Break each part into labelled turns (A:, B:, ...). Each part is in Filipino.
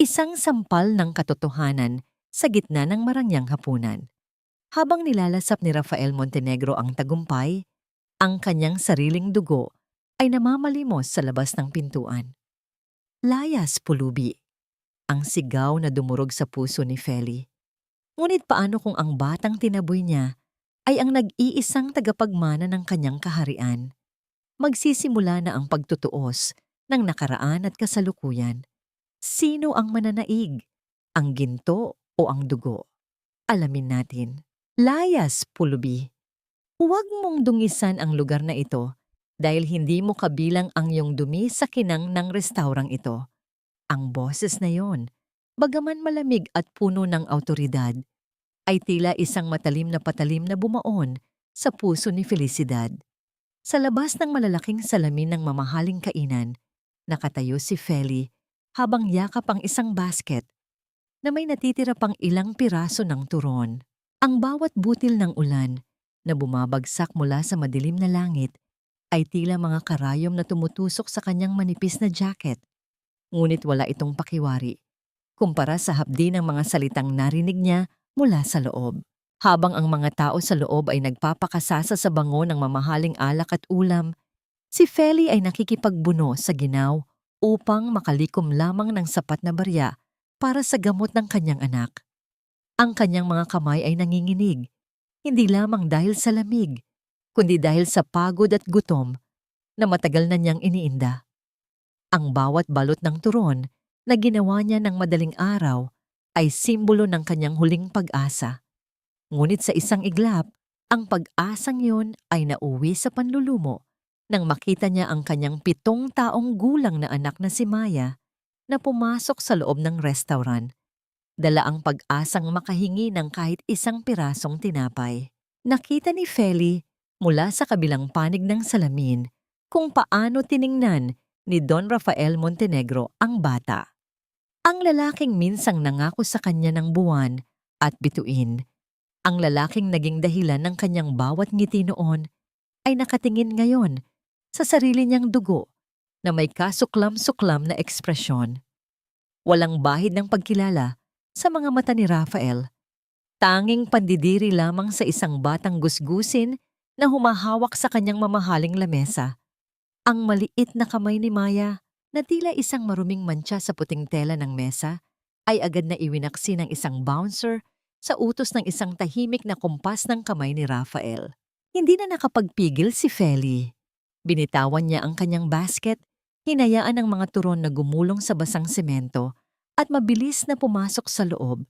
A: Isang sampal ng katotohanan sa gitna ng marangyang hapunan. Habang nilalasap ni Rafael Montenegro ang tagumpay, ang kanyang sariling dugo ay namamalimos sa labas ng pintuan. Layas pulubi, ang sigaw na dumurog sa puso ni Feli. Ngunit paano kung ang batang tinaboy niya ay ang nag-iisang tagapagmana ng kanyang kaharian? Magsisimula na ang pagtutuos ng nakaraan at kasalukuyan. Sino ang mananaig? Ang ginto o ang dugo? Alamin natin. Layas pulubi. Huwag mong dungisan ang lugar na ito dahil hindi mo kabilang ang iyong dumi sa kinang ng restaurang ito. Ang boses na yon, bagaman malamig at puno ng awtoridad, ay tila isang matalim na patalim na bumaon sa puso ni Felicidad. Sa labas ng malalaking salamin ng mamahaling kainan, nakatayo si Feli habang yakap ang isang basket na may natitira pang ilang piraso ng turon. Ang bawat butil ng ulan na bumabagsak mula sa madilim na langit ay tila mga karayom na tumutusok sa kanyang manipis na jacket. Ngunit wala itong pakiwari kumpara sa hapdi ng mga salitang narinig niya mula sa loob. Habang ang mga tao sa loob ay nagpapakasasa sa bango ng mamahaling alak at ulam, si Feli ay nakikipagbuno sa ginaw upang makalikom lamang ng sapat na barya para sa gamot ng kanyang anak. Ang kanyang mga kamay ay nanginginig, hindi lamang dahil sa lamig, kundi dahil sa pagod at gutom na matagal na niyang iniinda. Ang bawat balot ng turon na ginawa niya ng madaling araw ay simbolo ng kanyang huling pag-asa. Ngunit sa isang iglap, ang pag-asang yun ay nauwi sa panlulumo nang makita niya ang kanyang 7 taong gulang na anak na si Maya na pumasok sa loob ng restaurant. Dala ang pag-asang makahingi ng kahit isang pirasong tinapay. Nakita ni Feli mula sa kabilang panig ng salamin kung paano tiningnan ni Don Rafael Montenegro ang bata. Ang lalaking minsang nangako sa kanya ng buwan at bituin. Ang lalaking naging dahilan ng kanyang bawat ngiti noon ay nakatingin ngayon sa sarili niyang dugo na may kasuklam-suklam na ekspresyon. Walang bahid ng pagkilala sa mga mata ni Rafael. Tanging pandidiri lamang sa isang batang gusgusin na humahawak sa kanyang mamahaling lamesa. Ang maliit na kamay ni Maya na tila isang maruming mantsa sa puting tela ng mesa ay agad na iwinaksi ng isang bouncer sa utos ng isang tahimik na kumpas ng kamay ni Rafael. Hindi na nakapagpigil si Feli. Binitawan niya ang kanyang basket, hinayaan ang mga turon na gumulong sa basang semento at mabilis na pumasok sa loob.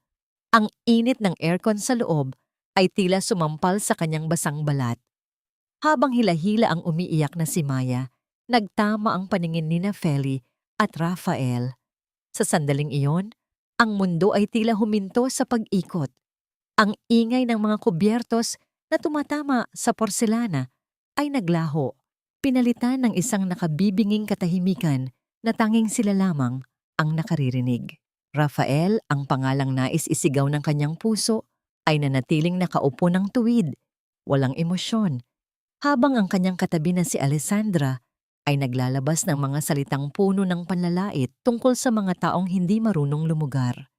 A: Ang init ng aircon sa loob ay tila sumampal sa kanyang basang balat. Habang hila-hila ang umiiyak na si Maya, nagtama ang paningin ni Feli at Rafael. Sa sandaling iyon, ang mundo ay tila huminto sa pag-ikot. Ang ingay ng mga kubyertos na tumatama sa porselana ay naglaho, pinalitan ng isang nakabibinging katahimikan na tanging sila lamang ang nakaririnig. Rafael, ang pangalang nais isigaw ng kanyang puso, ay nanatiling nakaupo ng tuwid, walang emosyon, habang ang kanyang katabi na si Alessandra ay naglalabas ng mga salitang puno ng panlalait tungkol sa mga taong hindi marunong lumugar.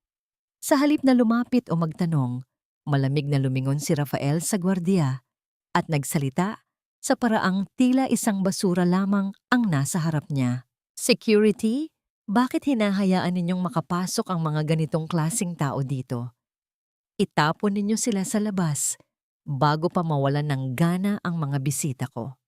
A: Sa halip na lumapit o magtanong, malamig na lumingon si Rafael sa gwardiya at nagsalita sa paraang tila isang basura lamang ang nasa harap niya. Security? Bakit hinahayaan ninyong makapasok ang mga ganitong klaseng tao dito? Itapon ninyo sila sa labas bago pa mawalan ng gana ang mga bisita ko.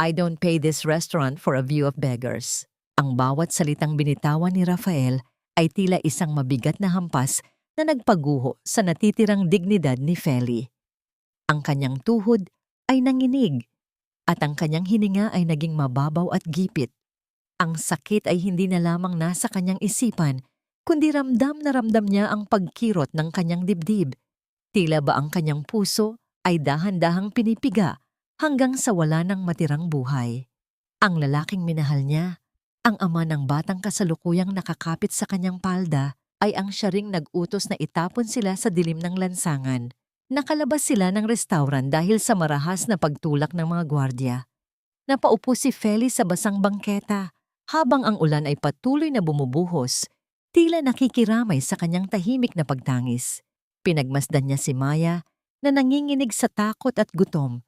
A: I don't pay this restaurant for a view of beggars. Ang bawat salitang binitawan ni Rafael ay tila isang mabigat na hampas na nagpaguho sa natitirang dignidad ni Feli. Ang kanyang tuhod ay nanginig at ang kanyang hininga ay naging mababaw at gipit. Ang sakit ay hindi na lamang nasa kanyang isipan, kundi ramdam na ramdam niya ang pagkirot ng kanyang dibdib. Tila ba ang kanyang puso ay dahan-dahang pinipiga hanggang sa wala nang matirang buhay. Ang lalaking minahal niya, ang ama ng batang kasalukuyang nakakapit sa kanyang palda, ay ang siya ring nag-utos na itapon sila sa dilim ng lansangan. Nakalabas sila ng restaurant dahil sa marahas na pagtulak ng mga gwardya. Napaupo si Feli sa basang bangketa habang ang ulan ay patuloy na bumubuhos. Tila nakikiramay sa kanyang tahimik na pagtangis. Pinagmasdan niya si Maya na nanginginig sa takot at gutom.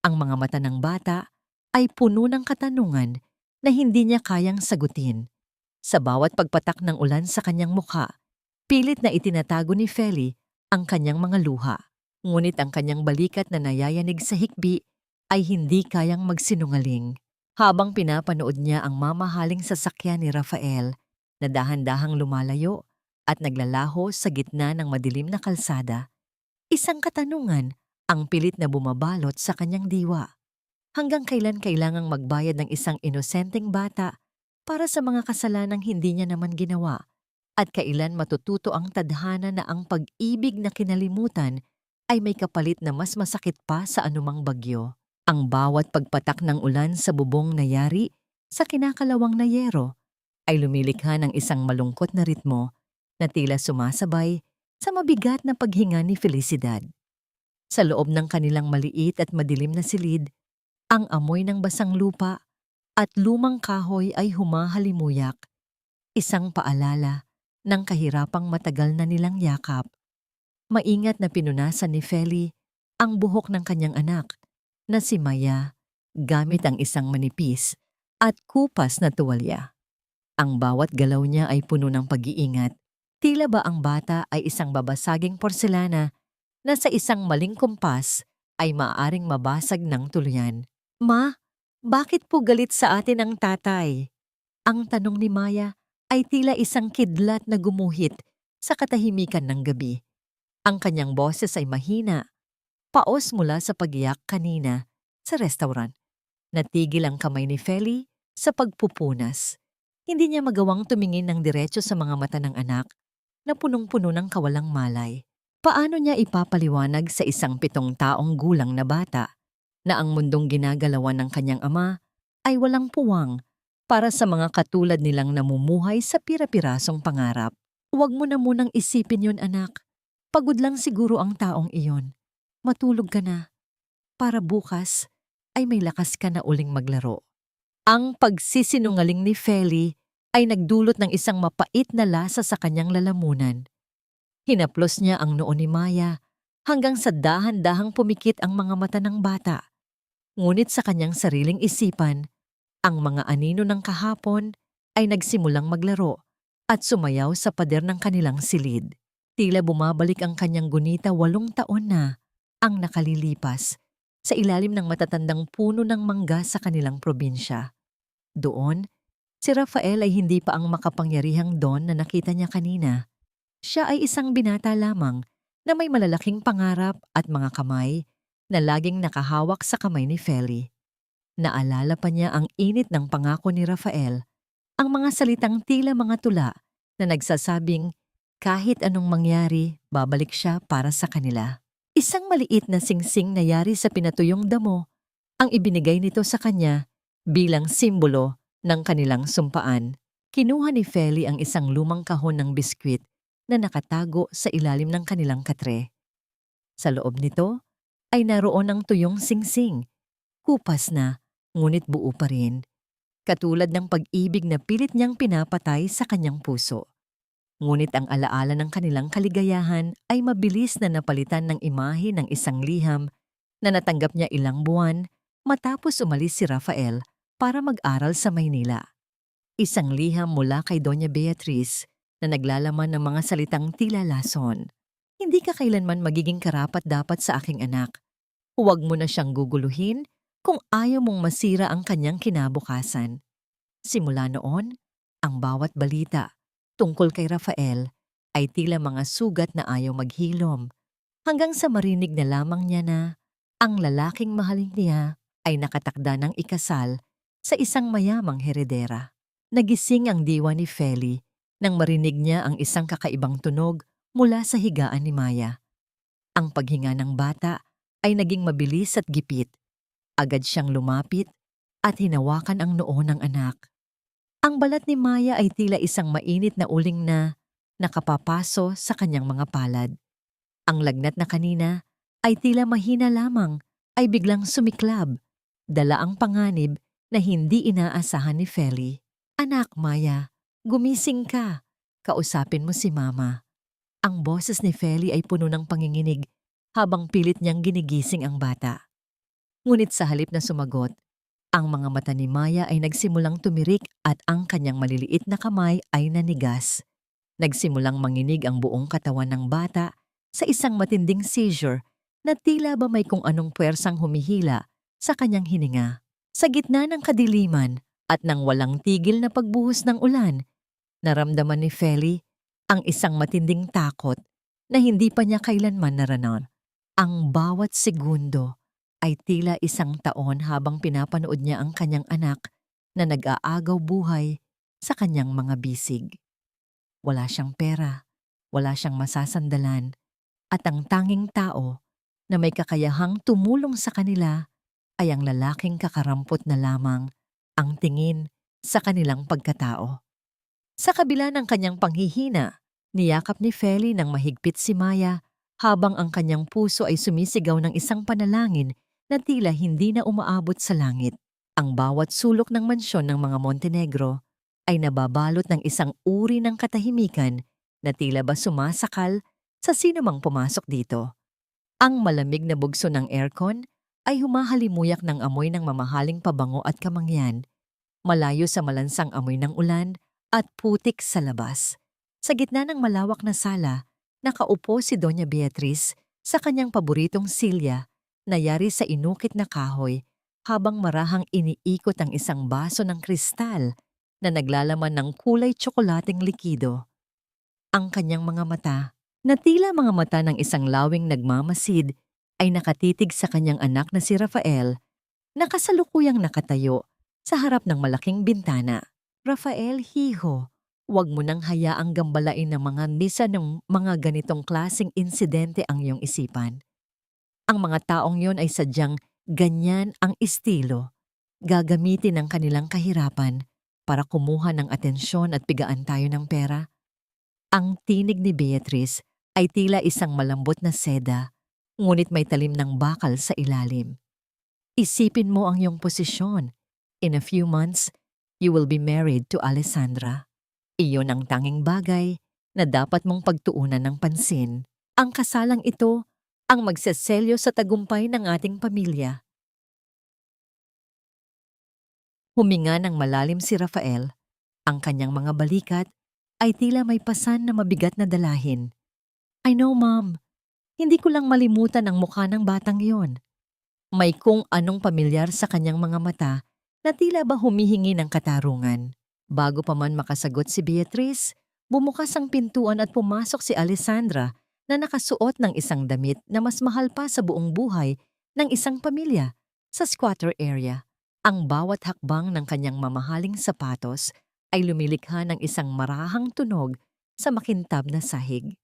A: Ang mga mata ng bata ay puno ng katanungan na hindi niya kayang sagutin. Sa bawat pagpatak ng ulan sa kanyang mukha, pilit na itinatago ni Feli ang kanyang mga luha. Ngunit ang kanyang balikat na nayayanig sa hikbi ay hindi kayang magsinungaling. Habang pinapanood niya ang mamahaling sasakyan ni Rafael na dahan-dahang lumalayo at naglalaho sa gitna ng madilim na kalsada, isang katanungan ang pilit na bumabalot sa kanyang diwa. Hanggang kailan kailangang magbayad ng isang inosenteng bata para sa mga kasalanang hindi niya naman ginawa? At kailan matututo ang tadhana na ang pag-ibig na kinalimutan ay may kapalit na mas masakit pa sa anumang bagyo? Ang bawat pagpatak ng ulan sa bubong na yari sa kinakalawang na yero ay lumilikha ng isang malungkot na ritmo na tila sumasabay sa mabigat na paghinga ni Felicidad. Sa loob ng kanilang maliit at madilim na silid, ang amoy ng basang lupa at lumang kahoy ay humahalimuyak, isang paalala ng kahirapang matagal na nilang yakap. Maingat na pinunasan ni Feli ang buhok ng kanyang anak na si Maya gamit ang isang manipis at kupas na tuwalya. Ang bawat galaw niya ay puno ng pag-iingat. Tila ba ang bata ay isang babasaging porselana na sa isang maling kumpas ay maaaring mabasag ng tuluyan. Ma, bakit po galit sa atin ang tatay? Ang tanong ni Maya ay tila isang kidlat na gumuhit sa katahimikan ng gabi. Ang kanyang boses ay mahina, paos mula sa pag-iyak kanina sa restaurant. Natigil ang kamay ni Feli sa pagpupunas. Hindi niya magawang tumingin ng diretso sa mga mata ng anak na punong-puno ng kawalang malay. Paano niya ipapaliwanag sa isang 7 taong gulang na bata na ang mundong ginagalawan ng kanyang ama ay walang puwang para sa mga katulad nilang namumuhay sa pira-pirasong pangarap? Huwag mo na munang isipin yun, anak. Pagod lang siguro ang taong iyon. Matulog ka na para bukas ay may lakas ka na uling maglaro. Ang pagsisinungaling ni Feli ay nagdulot ng isang mapait na lasa sa kanyang lalamunan. Hinaplos niya ang noo ni Maya hanggang sa dahan-dahang pumikit ang mga mata ng bata. Ngunit sa kanyang sariling isipan, ang mga anino ng kahapon ay nagsimulang maglaro at sumayaw sa pader ng kanilang silid. Tila bumabalik ang kanyang gunita 8 taon na ang nakalilipas sa ilalim ng matatandang puno ng mangga sa kanilang probinsya. Doon, si Rafael ay hindi pa ang makapangyarihang don na nakita niya kanina. Siya ay isang binata lamang na may malalaking pangarap at mga kamay na laging nakahawak sa kamay ni Feli. Naalala pa niya ang init ng pangako ni Rafael, ang mga salitang tila mga tula na nagsasabing kahit anong mangyari, babalik siya para sa kanila. Isang maliit na singsing na yari sa pinatuyong damo ang ibinigay nito sa kanya bilang simbolo ng kanilang sumpaan. Kinuha ni Feli ang isang lumang kahon ng biskwit na nakatago sa ilalim ng kanilang katre. Sa loob nito ay naroon ang tuyong singsing, kupas na ngunit buo pa rin, katulad ng pag-ibig na pilit niyang pinapatay sa kanyang puso. Ngunit ang alaala ng kanilang kaligayahan ay mabilis na napalitan ng imahe ng isang liham na natanggap niya ilang buwan matapos umalis si Rafael para mag-aral sa Maynila. Isang liham mula kay Doña Beatriz na naglalaman ng mga salitang tila lason. Hindi ka kailanman magiging karapat-dapat sa aking anak. Huwag mo na siyang guguluhin kung ayaw mong masira ang kanyang kinabukasan. Simula noon, ang bawat balita tungkol kay Rafael ay tila mga sugat na ayaw maghilom hanggang sa marinig na lamang niya na ang lalaking mahalin niya ay nakatakda ng ikasal sa isang mayamang heredera. Nagising ang diwa ni Feli nang marinig niya ang isang kakaibang tunog mula sa higaan ni Maya. Ang paghinga ng bata ay naging mabilis at gipit. Agad siyang lumapit at hinawakan ang noo ng anak. Ang balat ni Maya ay tila isang mainit na uling na nakapapaso sa kanyang mga palad. Ang lagnat na kanina ay tila mahina lamang ay biglang sumiklab, dala ang panganib na hindi inaasahan ni Feli. Anak, Maya, gumising ka. kausapin mo si Mama." Ang boses ni Feli ay puno ng panginginig habang pilit niyang ginigising ang bata. Ngunit sa halip na sumagot, ang mga mata ni Maya ay nagsimulang tumirik at ang kanyang maliliit na kamay ay nanigas. Nagsimulang manginig ang buong katawan ng bata sa isang matinding seizure na tila ba may kung anong puwersang humihila sa kanyang hininga. Sa gitna ng kadiliman at ng walang tigil na pagbuhos ng ulan, naramdaman ni Feli ang isang matinding takot na hindi pa niya kailanman naranon. Ang bawat segundo ay tila isang taon habang pinapanood niya ang kanyang anak na nag-aagaw buhay sa kanyang mga bisig. Wala siyang pera, wala siyang masasandalan, at ang tanging tao na may kakayahang tumulong sa kanila ay ang lalaking kakarampot na lamang ang tingin sa kanilang pagkatao. Sa kabila ng kanyang panghihina, niyakap ni Feli ng mahigpit si Maya habang ang kanyang puso ay sumisigaw ng isang panalangin na tila hindi na umaabot sa langit. Ang bawat sulok ng mansyon ng mga Montenegro ay nababalot ng isang uri ng katahimikan na tila ba sumasakal sa sinumang pumasok dito. Ang malamig na bugso ng aircon ay humahalimuyak ng amoy ng mamahaling pabango at kamangyan, malayo sa malansang amoy ng ulan at putik sa labas. Sa gitna ng malawak na sala, nakaupo si Doña Beatriz sa kanyang paboritong silya na yari sa inukit na kahoy habang marahang iniikot ang isang baso ng kristal na naglalaman ng kulay tsokolating likido. Ang kanyang mga mata, na tila mga mata ng isang lawing nagmamasid, ay nakatitig sa kanyang anak na si Rafael, na kasalukuyang nakatayo sa harap ng malaking bintana. "Rafael, hijo, huwag mo nang hayaang gambalain ng mga misa ng mga ganitong klaseng insidente ang iyong isipan. Ang mga taong yon ay sadyang ganyan ang estilo. Gagamitin ang kanilang kahirapan para kumuha ng atensyon at pigaan tayo ng pera." Ang tinig ni Beatriz ay tila isang malambot na seda, ngunit may talim ng bakal sa ilalim. "Isipin mo ang iyong posisyon. In a few months, you will be married to Alessandra. Iyon ang tanging bagay na dapat mong pagtuunan ng pansin. Ang kasalang ito ang magseselyo sa tagumpay ng ating pamilya." Huminga ng malalim si Rafael. Ang kanyang mga balikat ay tila may pasan na mabigat na dalahin. "I know, Mom. Hindi ko lang malimutan ang mukha ng batang yon." May kung anong pamilyar sa kanyang mga mata na tila ba humihingi ng katarungan. Bago pa man makasagot si Beatriz, bumukas ang pintuan at pumasok si Alessandra na nakasuot ng isang damit na mas mahal pa sa buong buhay ng isang pamilya sa squatter area. Ang bawat hakbang ng kanyang mamahaling sapatos ay lumilikha ng isang marahang tunog sa makintab na sahig.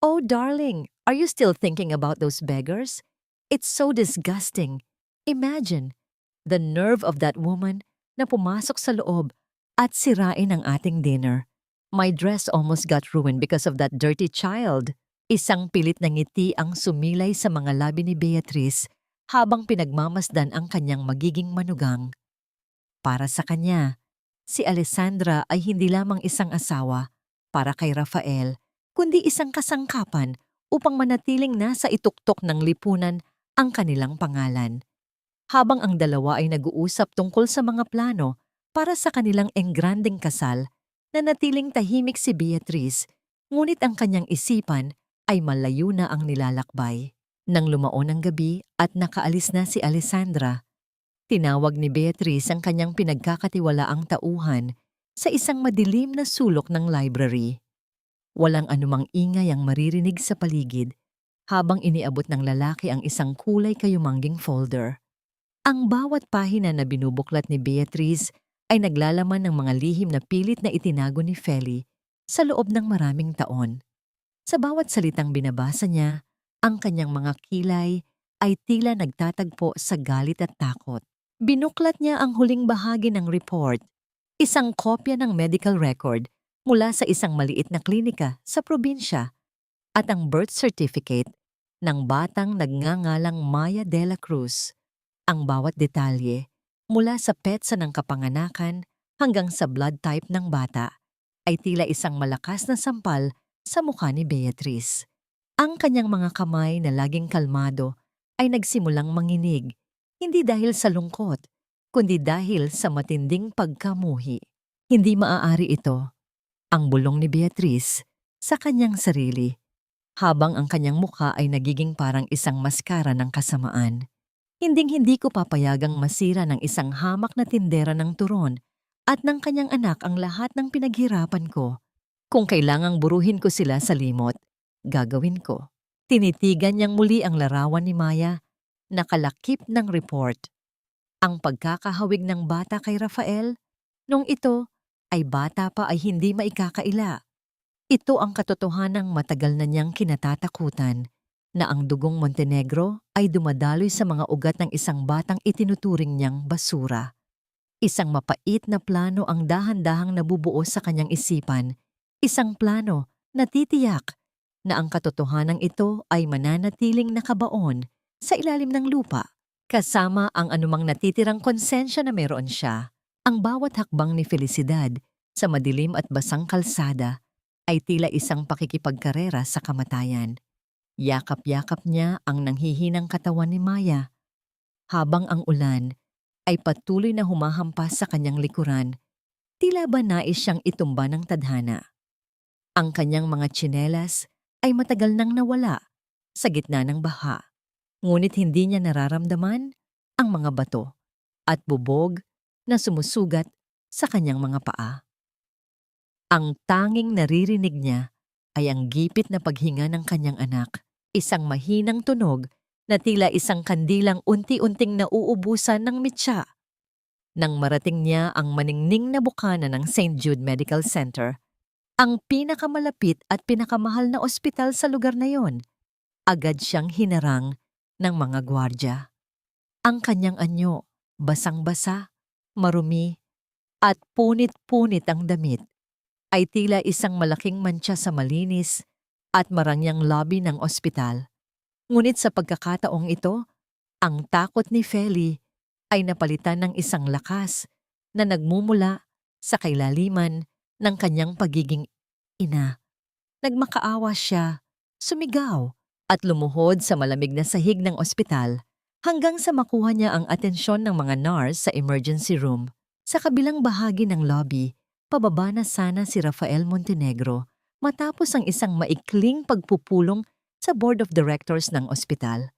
A: "Oh, darling, are you still thinking about those beggars? It's so disgusting. Imagine, the nerve of that woman na pumasok sa loob at sirain ang ating dinner. My dress almost got ruined because of that dirty child." Isang pilit na ngiti ang sumilay sa mga labi ni Beatriz habang pinagmamasdan ang kanyang magiging manugang. Para sa kanya, si Alessandra ay hindi lamang isang asawa para kay Rafael, kundi isang kasangkapan upang manatiling nasa ituktok ng lipunan ang kanilang pangalan. Habang ang dalawa ay nag-uusap tungkol sa mga plano para sa kanilang engrandeng kasal, nanatiling tahimik si Beatriz, ngunit ang kanyang isipan ay malayo na ang nilalakbay. Nang lumaon ang gabi at nakaalis na si Alessandra, tinawag ni Beatriz ang kanyang pinagkakatiwalaang tauhan sa isang madilim na sulok ng library. Walang anumang ingay ang maririnig sa paligid habang iniabot ng lalaki ang isang kulay kayumangging folder. Ang bawat pahina na binubuklat ni Beatriz ay naglalaman ng mga lihim na pilit na itinago ni Feli sa loob ng maraming taon. Sa bawat salitang binabasa niya, ang kanyang mga kilay ay tila nagtatagpo sa galit at takot. Binuklat niya ang huling bahagi ng report, isang kopya ng medical record mula sa isang maliit na klinika sa probinsya, at ang birth certificate ng batang nagngangalang Maya de la Cruz. Ang bawat detalye, mula sa petsa ng kapanganakan hanggang sa blood type ng bata, ay tila isang malakas na sampal sa mukha ni Beatrice. Ang kanyang mga kamay na laging kalmado ay nagsimulang manginig, hindi dahil sa lungkot, kundi dahil sa matinding pagkamuhi. Hindi maaari ito, ang bulong ni Beatrice sa kanyang sarili, habang ang kanyang mukha ay nagiging parang isang maskara ng kasamaan. Hinding-hindi ko papayagang masira ng isang hamak na tindera ng turon at ng kanyang anak ang lahat ng pinaghirapan ko. Kung kailangang buruhin ko sila sa limot, gagawin ko. Tinitigan niyang muli ang larawan ni Maya, nakalakip ng report. Ang pagkakahawig ng bata kay Rafael, nung ito ay bata pa ay hindi maikakaila. Ito ang katotohanang matagal na niyang kinatatakutan, na ang dugong Montenegro ay dumadaloy sa mga ugat ng isang batang itinuturing niyang basura. Isang mapait na plano ang dahan-dahang nabubuo sa kanyang isipan, isang plano na titiyak na ang katotohanan ito ay mananatiling nakabaon sa ilalim ng lupa, kasama ang anumang natitirang konsensya na meron siya. Ang bawat hakbang ni Felicidad sa madilim at basang kalsada ay tila isang pakikipagkarera sa kamatayan. Yakap-yakap niya ang nanghihinang katawan ni Maya, habang ang ulan ay patuloy na humahampas sa kanyang likuran, tila ba nais siyang itumba ng tadhana. Ang kanyang mga tsinelas ay matagal nang nawala sa gitna ng baha, ngunit hindi niya nararamdaman ang mga bato at bubog na sumusugat sa kanyang mga paa. Ang tanging naririnig niya ay ang gipit na paghinga ng kanyang anak, isang mahinang tunog na tila isang kandilang unti-unting nauubusan ng mitsa. Nang marating niya ang maningning na bukana ng St. Jude Medical Center, ang pinakamalapit at pinakamahal na ospital sa lugar na yon, agad siyang hinarang ng mga gwardya. Ang kanyang anyo, basang-basa, marumi, at punit-punit ang damit, ay tila isang malaking mantsa sa malinis at marangyang lobby ng ospital. Ngunit sa pagkakataong ito, ang takot ni Feli ay napalitan ng isang lakas na nagmumula sa kailaliman ng kanyang pagiging ina. Nagmakaawa siya, sumigaw, at lumuhod sa malamig na sahig ng ospital hanggang sa makuha niya ang atensyon ng mga nurse sa emergency room. Sa kabilang bahagi ng lobby, pababa na sana si Rafael Montenegro matapos ang isang maikling pagpupulong sa board of directors ng ospital.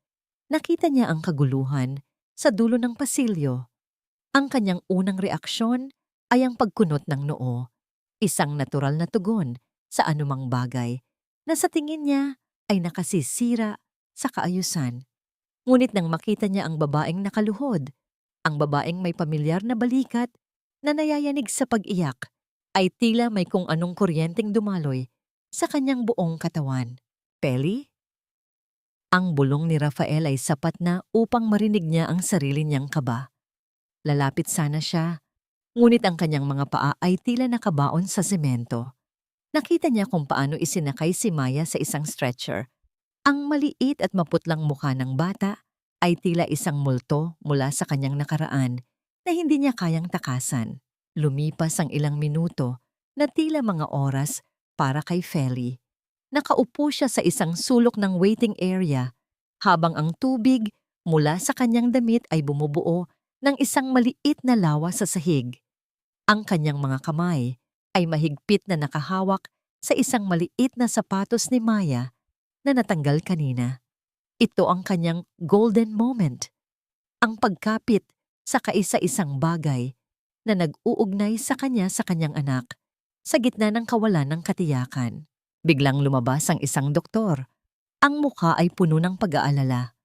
A: Nakita niya ang kaguluhan sa dulo ng pasilyo. Ang kanyang unang reaksyon ay ang pagkunot ng noo, isang natural na tugon sa anumang bagay na sa tingin niya ay nakasisira sa kaayusan. Ngunit nang makita niya ang babaeng nakaluhod, ang babaeng may pamilyar na balikat na nayayanig sa pag-iyak, ay tila may kung anong kuryenteng dumaloy sa kanyang buong katawan. Peli? Ang bulong ni Rafael ay sapat na upang marinig niya ang sarili niyang kaba. Lalapit sana siya, ngunit ang kanyang mga paa ay tila nakabaon sa semento. Nakita niya kung paano isinakay si Maya sa isang stretcher. Ang maliit at maputlang mukha ng bata ay tila isang multo mula sa kanyang nakaraan na hindi niya kayang takasan. Lumipas ang ilang minuto na tila mga oras para kay Feli. Nakaupo siya sa isang sulok ng waiting area habang ang tubig mula sa kanyang damit ay bumubuo ng isang maliit na lawa sa sahig. Ang kanyang mga kamay ay mahigpit na nakahawak sa isang maliit na sapatos ni Maya na natanggal kanina. Ito ang kanyang golden moment, ang pagkapit sa kaisa-isang bagay na nag-uugnay sa kanyang anak sa gitna ng kawalan ng katiyakan. Biglang lumabas ang isang doktor. Ang mukha ay puno ng pag-aalala.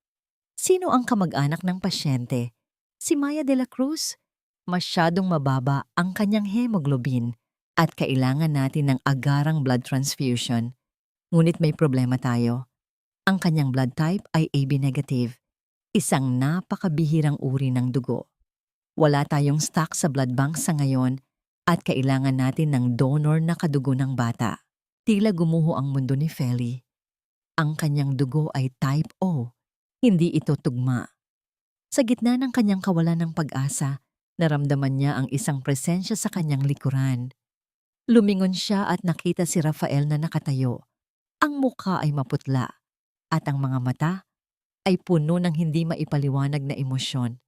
A: Sino ang kamag-anak ng pasyente? Si Maya de la Cruz? Masyadong mababa ang kanyang hemoglobin at kailangan natin ng agarang blood transfusion. Ngunit may problema tayo. Ang kanyang blood type ay AB negative, isang napakabihirang uri ng dugo. Wala tayong stock sa blood bank sa ngayon at kailangan natin ng donor na kadugo ng bata. Tila gumuho ang mundo ni Feli. Ang kanyang dugo ay type O, hindi ito tugma. Sa gitna ng kanyang kawalan ng pag-asa, naramdaman niya ang isang presensya sa kanyang likuran. Lumingon siya at nakita si Rafael na nakatayo. Ang mukha ay maputla at ang mga mata ay puno ng hindi maipaliwanag na emosyon.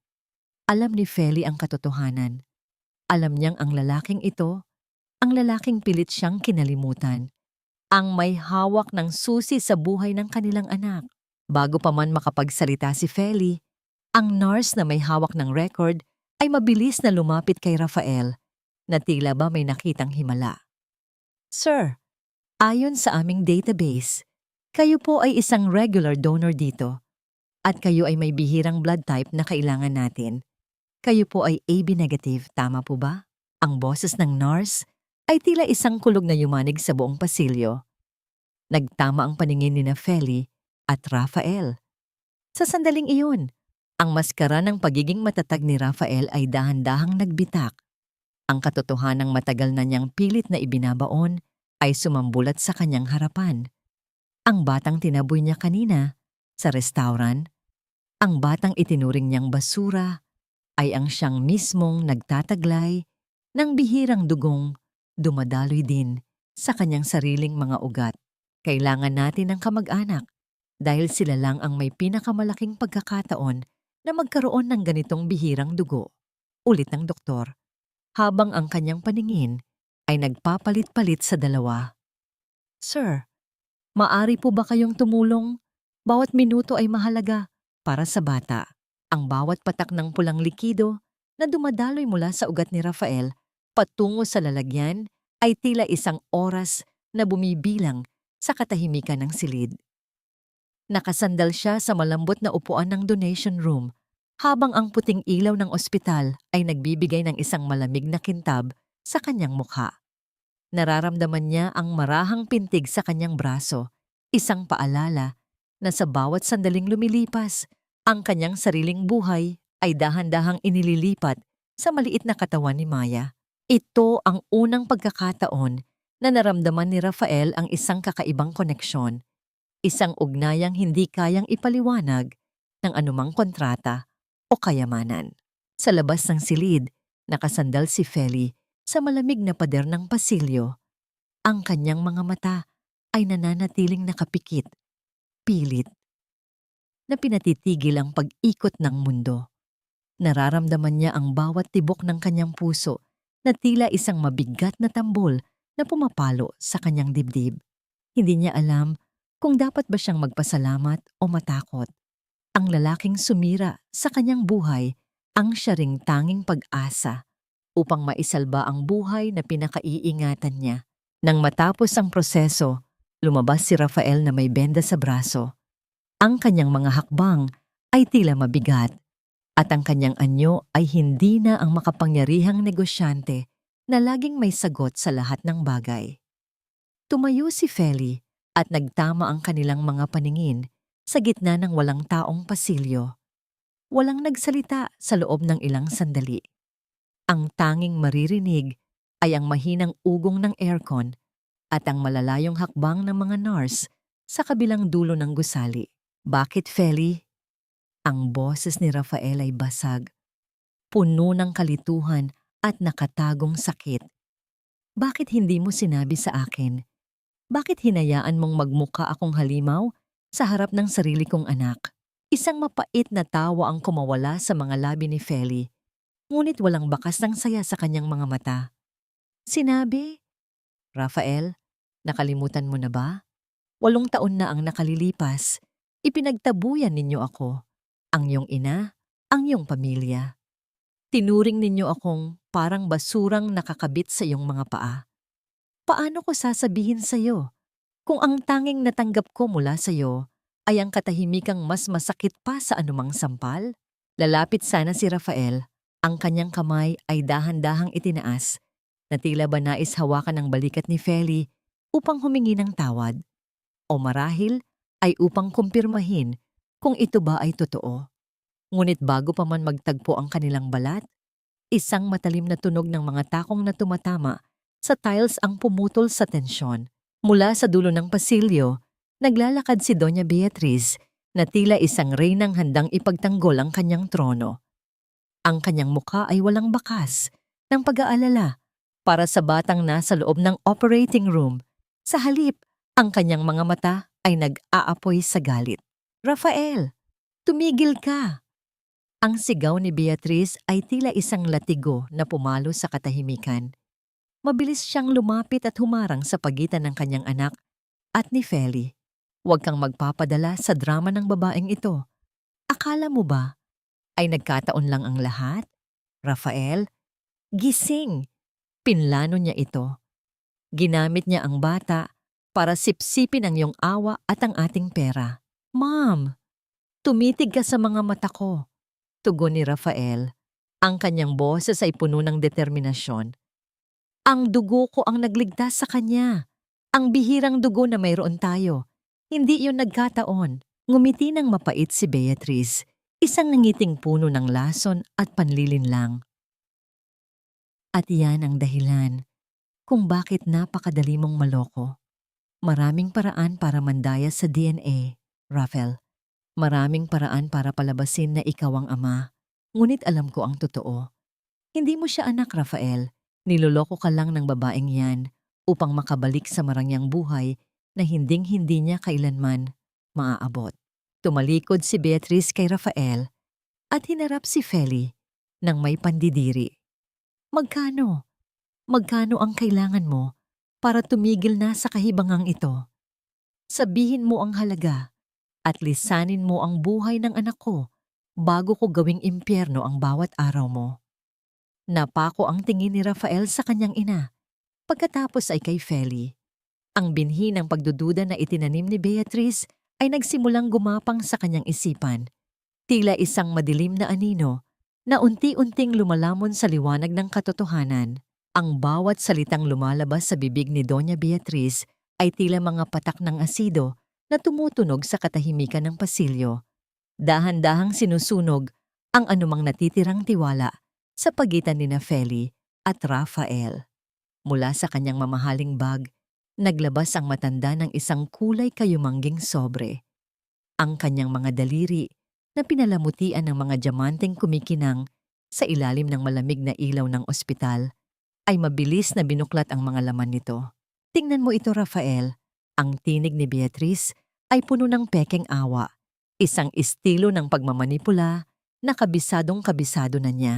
A: Alam ni Feli ang katotohanan. Alam niyang ang lalaking ito, ang lalaking pilit siyang kinalimutan, ang may hawak ng susi sa buhay ng kanilang anak. Bago pa man makapagsalita si Feli, ang nurse na may hawak ng record ay mabilis na lumapit kay Rafael na tila ba may nakitang himala. Sir, ayon sa aming database, kayo po ay isang regular donor dito at kayo ay may bihirang blood type na kailangan natin. Kayo po ay AB negative, tama po ba? Ang boses ng nurse ay tila isang kulog na yumanig sa buong pasilyo. Nagtama ang paningin ni Feli at Rafael. Sa sandaling iyon, ang maskara ng pagiging matatag ni Rafael ay dahan-dahang nagbitak. Ang katotohanang matagal na niyang pilit na ibinabaon ay sumambulat sa kanyang harapan. Ang batang tinaboy niya kanina sa restaurant, ang batang itinuring niyang basura, ay ang siyang mismong nagtataglay ng bihirang dugong dumadaloy din sa kanyang sariling mga ugat. Kailangan natin ng kamag-anak dahil sila lang ang may pinakamalaking pagkakataon na magkaroon ng ganitong bihirang dugo. Ulit ng doktor, habang ang kanyang paningin ay nagpapalit-palit sa dalawa. Sir, maari po ba kayong tumulong? Bawat minuto ay mahalaga para sa bata. Ang bawat patak ng pulang likido na dumadaloy mula sa ugat ni Rafael patungo sa lalagyan ay tila isang oras na bumibilang sa katahimikan ng silid. Nakasandal siya sa malambot na upuan ng donation room habang ang puting ilaw ng ospital ay nagbibigay ng isang malamig na kintab sa kanyang mukha. Nararamdaman niya ang marahang pintig sa kanyang braso, isang paalala na sa bawat sandaling lumilipas, ang kanyang sariling buhay ay dahan-dahang inililipat sa maliit na katawan ni Maya. Ito ang unang pagkakataon na naramdaman ni Rafael ang isang kakaibang koneksyon, isang ugnayang hindi kayang ipaliwanag ng anumang kontrata o kayamanan. Sa labas ng silid, nakasandal si Feli sa malamig na pader ng pasilyo. Ang kanyang mga mata ay nananatiling nakapikit, pilit, na pinatitigil ang pag-ikot ng mundo. Nararamdaman niya ang bawat tibok ng kanyang puso na tila isang mabigat na tambol na pumapalo sa kanyang dibdib. Hindi niya alam kung dapat ba siyang magpasalamat o matakot. Ang lalaking sumira sa kanyang buhay ang siya ring tanging pag-asa upang maisalba ang buhay na pinakaiingatan niya. Nang matapos ang proseso, lumabas si Rafael na may benda sa braso. Ang kanyang mga hakbang ay tila mabigat at ang kanyang anyo ay hindi na ang makapangyarihang negosyante na laging may sagot sa lahat ng bagay. Tumayo si Feli at nagtama ang kanilang mga paningin sa gitna ng walang taong pasilyo. Walang nagsalita sa loob ng ilang sandali. Ang tanging maririnig ay ang mahinang ugong ng aircon at ang malalayong hakbang ng mga nurse sa kabilang dulo ng gusali. Bakit, Feli? Ang boses ni Rafael ay basag, puno ng kalituhan at nakatagong sakit. Bakit hindi mo sinabi sa akin? Bakit hinayaan mong magmukha akong halimaw sa harap ng sarili kong anak? Isang mapait na tawa ang kumawala sa mga labi ni Feli, ngunit walang bakas ng saya sa kanyang mga mata. Sinabi, Rafael, nakalimutan mo na ba? 8 taon na ang nakalilipas. Ipinagtabuyan ninyo ako, ang iyong ina, ang iyong pamilya. Tinuring ninyo akong parang basurang nakakabit sa iyong mga paa. Paano ko sasabihin sa iyo kung ang tanging natanggap ko mula sa iyo ay ang katahimikang mas masakit pa sa anumang sampal? Lalapit sana si Rafael, ang kanyang kamay ay dahan-dahang itinaas, na tila ba nais hawakan ang balikat ni Feli upang humingi ng tawad, o marahil ay upang kumpirmahin kung ito ba ay totoo. Ngunit bago pa man magtagpo ang kanilang balat, isang matalim na tunog ng mga takong na tumatama sa tiles ang pumutol sa tensyon. Mula sa dulo ng pasilyo, naglalakad si Doña Beatriz na tila isang reynang handang ipagtanggol ang kanyang trono. Ang kanyang mukha ay walang bakas ng pag-aalala para sa batang nasa loob ng operating room. Sa halip, ang kanyang mga mata ay nag-aapoy sa galit. Rafael, tumigil ka! Ang sigaw ni Beatrice ay tila isang latigo na pumalo sa katahimikan. Mabilis siyang lumapit at humarang sa pagitan ng kanyang anak at ni Feli. Huwag kang magpapadala sa drama ng babaeng ito. Akala mo ba ay nagkataon lang ang lahat? Rafael, gising! Pinlano niya ito. Ginamit niya ang bata para sipsipin ang iyong awa at ang ating pera. Ma'am, tumitig ka sa mga mata ko. Tugon ni Rafael. Ang kanyang boses ay puno ng determinasyon. Ang dugo ko ang nagligtas sa kanya. Ang bihirang dugo na mayroon tayo. Hindi yun nagkataon. Ngumiti ng mapait si Beatrice, isang nangiting puno ng lason at panlilinlang. At yan ang dahilan kung bakit napakadali mong maloko. Maraming paraan para mandaya sa DNA, Rafael. Maraming paraan para palabasin na ikaw ang ama. Ngunit alam ko ang totoo. Hindi mo siya anak, Rafael. Niloloko ka lang ng babaeng yan upang makabalik sa marangyang buhay na hinding-hindi niya kailanman maaabot. Tumalikod si Beatrice kay Rafael at hinarap si Feli ng may pandidiri. Magkano? Magkano ang kailangan mo para tumigil na sa kahibangang ito? Sabihin mo ang halaga at lisanin mo ang buhay ng anak ko bago ko gawing impyerno ang bawat araw mo. Napako ang tingin ni Rafael sa kanyang ina. Pagkatapos ay kay Feli. Ang binhi ng pagdududa na itinanim ni Beatrice ay nagsimulang gumapang sa kanyang isipan. Tila isang madilim na anino na unti-unting lumalamon sa liwanag ng katotohanan. Ang bawat salitang lumalabas sa bibig ni Doña Beatriz ay tila mga patak ng asido na tumutunog sa katahimikan ng pasilyo. Dahan-dahang sinusunog ang anumang natitirang tiwala sa pagitan ni Feli at Rafael. Mula sa kanyang mamahaling bag, naglabas ang matanda ng isang kulay kayumangging sobre. Ang kanyang mga daliri na pinalamutian ng mga diamanteng kumikinang sa ilalim ng malamig na ilaw ng ospital, ay mabilis na binuklat ang mga laman nito. Tingnan mo ito, Rafael. Ang tinig ni Beatrice ay puno ng pekeng awa, isang estilo ng pagmamanipula na kabisadong-kabisado na niya.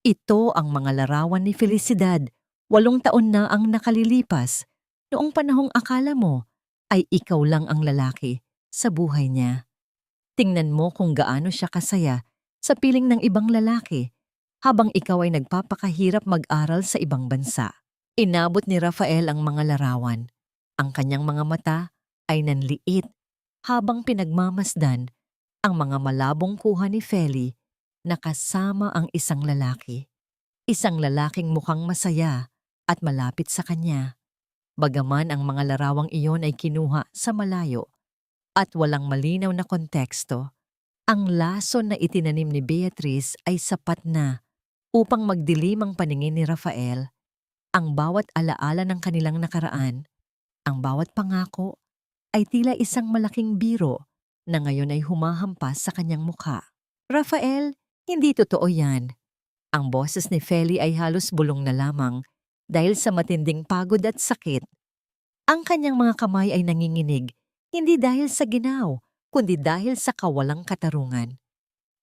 A: Ito ang mga larawan ni Felicidad, 8 taon na ang nakalilipas, noong panahong akala mo ay ikaw lang ang lalaki sa buhay niya. Tingnan mo kung gaano siya kasaya sa piling ng ibang lalaki habang ikaw ay nagpapakahirap mag-aral sa ibang bansa. Inabot ni Rafael ang mga larawan. Ang kanyang mga mata ay nanliit habang pinagmamasdan ang mga malabong kuha ni Feli na kasama ang isang lalaki. Isang lalaking mukhang masaya at malapit sa kanya. Bagaman ang mga larawang iyon ay kinuha sa malayo at walang malinaw na konteksto, ang lason na itinanim ni Beatrice ay sapat na upang magdilim ang paningin ni Rafael. Ang bawat alaala ng kanilang nakaraan, ang bawat pangako, ay tila isang malaking biro na ngayon ay humahampas sa kanyang mukha. Rafael, hindi totoo yan. Ang boses ni Feli ay halos bulong na lamang dahil sa matinding pagod at sakit. Ang kanyang mga kamay ay nanginginig, hindi dahil sa ginaw, kundi dahil sa kawalang katarungan.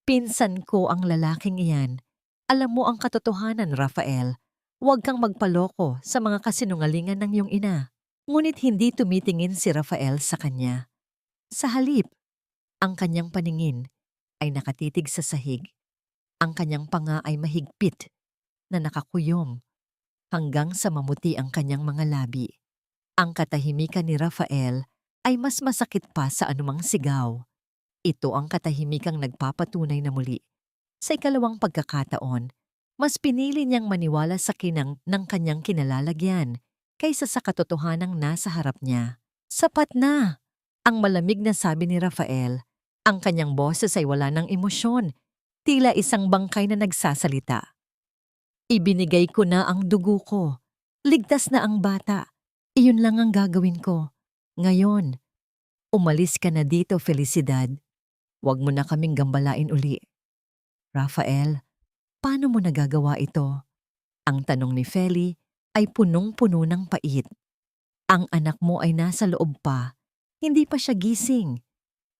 A: Pinsan ko ang lalaking iyan. Alam mo ang katotohanan, Rafael. Huwag kang magpaloko sa mga kasinungalingan ng iyong ina. Ngunit hindi tumitingin si Rafael sa kanya. Sa halip, ang kanyang paningin ay nakatitig sa sahig. Ang kanyang panga ay mahigpit na nakakuyom hanggang sa mamuti ang kanyang mga labi. Ang katahimikan ni Rafael ay mas masakit pa sa anumang sigaw. Ito ang katahimikang nagpapatunay na muli. Sa ikalawang pagkakataon, mas pinili niyang maniwala sa kinang ng kanyang kinalalagyan kaysa sa katotohanang nasa harap niya. Sapat na! Ang malamig na sabi ni Rafael. Ang kanyang boses ay wala ng emosyon, tila isang bangkay na nagsasalita. Ibinigay ko na ang dugo ko. Ligtas na ang bata. Iyon lang ang gagawin ko. Ngayon, umalis ka na dito, Felicidad. Huwag mo na kaming gambalain uli. Rafael, paano mo nagagawa ito? Ang tanong ni Feli ay punong-puno ng pait. Ang anak mo ay nasa loob pa, hindi pa siya gising.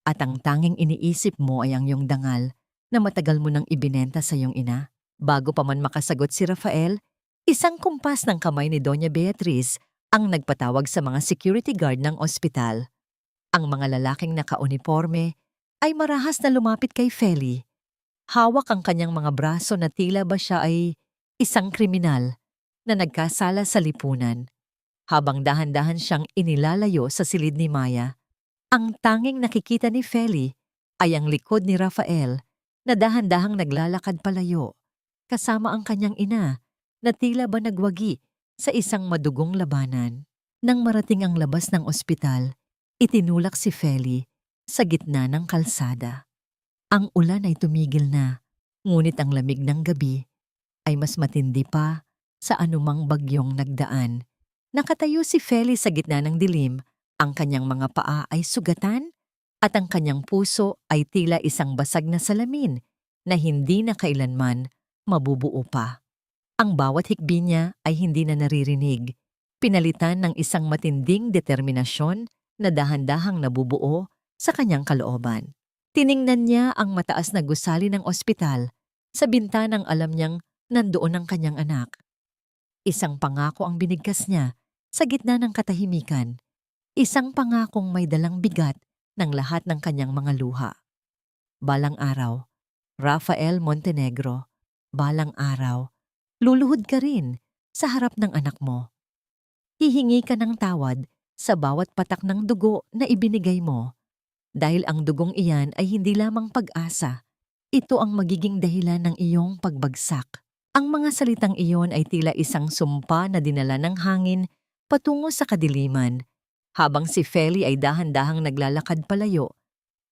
A: At ang tanging iniisip mo ay ang iyong dangal na matagal mo nang ibinenta sa iyong ina. Bago pa man makasagot si Rafael, isang kumpas ng kamay ni Doña Beatriz ang nagpatawag sa mga security guard ng ospital. Ang mga lalaking nakauniforme ay marahas na lumapit kay Feli. Hawak ang kanyang mga braso na tila ba siya ay isang kriminal na nagkasala sa lipunan. Habang dahan-dahan siyang inilalayo sa silid ni Maya, ang tanging nakikita ni Feli ay ang likod ni Rafael na dahan-dahang naglalakad palayo, kasama ang kanyang ina na tila ba nagwagi sa isang madugong labanan. Nang marating ang labas ng ospital, itinulak si Feli sa gitna ng kalsada. Ang ulan ay tumigil na, ngunit ang lamig ng gabi ay mas matindi pa sa anumang bagyong nagdaan. Nakatayo si Feli sa gitna ng dilim, ang kanyang mga paa ay sugatan at ang kanyang puso ay tila isang basag na salamin na hindi na kailanman mabubuo pa. Ang bawat hikbi niya ay hindi na naririnig, pinalitan ng isang matinding determinasyon na dahan-dahang nabubuo sa kanyang kalooban. Tiningnan niya ang mataas na gusali ng ospital sa bintanang alam niyang nandoon ang kanyang anak. Isang pangako ang binigkas niya sa gitna ng katahimikan. Isang pangakong may dalang bigat ng lahat ng kanyang mga luha. Balang araw, Rafael Montenegro, balang araw, luluhod ka rin sa harap ng anak mo. Hihingi ka ng tawad sa bawat patak ng dugo na ibinigay mo. Dahil ang dugong iyan ay hindi lamang pag-asa, ito ang magiging dahilan ng iyong pagbagsak. Ang mga salitang iyon ay tila isang sumpa na dinala ng hangin patungo sa kadiliman, habang si Feli ay dahan-dahang naglalakad palayo,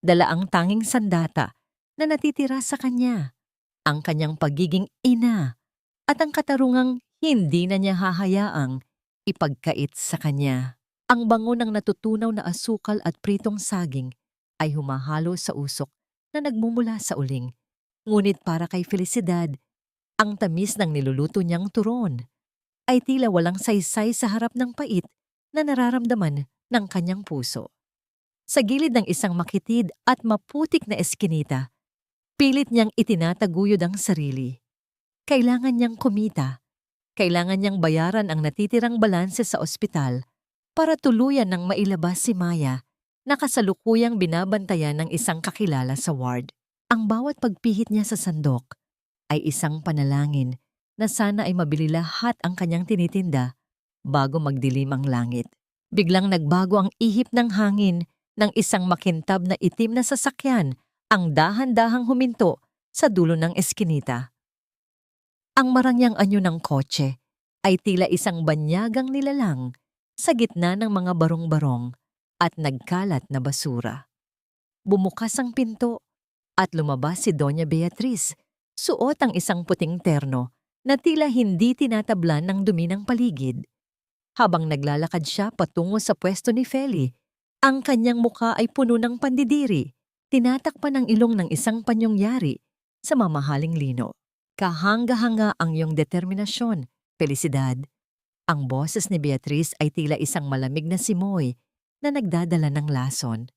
A: dala ang tanging sandata na natitira sa kanya, ang kanyang pagiging ina at ang katarungang hindi na niya hahayaang ipagkait sa kanya. Ang bango ng natutunaw na asukal at pritong saging ay humahalo sa usok na nagmumula sa uling. Ngunit para kay Felicidad, ang tamis ng niluluto niyang turon ay tila walang saysay sa harap ng pait na nararamdaman ng kanyang puso. Sa gilid ng isang makitid at maputik na eskinita, pilit niyang itinataguyod ang sarili. Kailangan niyang kumita. Kailangan niyang bayaran ang natitirang balanse sa ospital para tuluyan ng mailabas si Maya na kasalukuyang binabantayan ng isang kakilala sa ward. Ang bawat pagpihit niya sa sandok ay isang panalangin na sana ay mabili lahat ang kanyang tinitinda bago magdilim ang langit. Biglang nagbago ang ihip ng hangin ng isang makintab na itim na sasakyan ang dahan-dahang huminto sa dulo ng eskinita. Ang marangyang anyo ng kotse ay tila isang banyagang nilalang sa gitna ng mga barong-barong at nagkalat na basura. Bumukas ang pinto at lumabas si Doña Beatriz, suot ang isang puting terno na tila hindi tinatablan ng dumi ng paligid. Habang naglalakad siya patungo sa pwesto ni Feli, ang kanyang mukha ay puno ng pandidiri, tinatakpan ng ilong ng isang panyong yari sa mamahaling lino. Kahanga-hanga ang iyong determinasyon, Felicidad. Ang boses ni Beatriz ay tila isang malamig na simoy na nagdadala ng lason.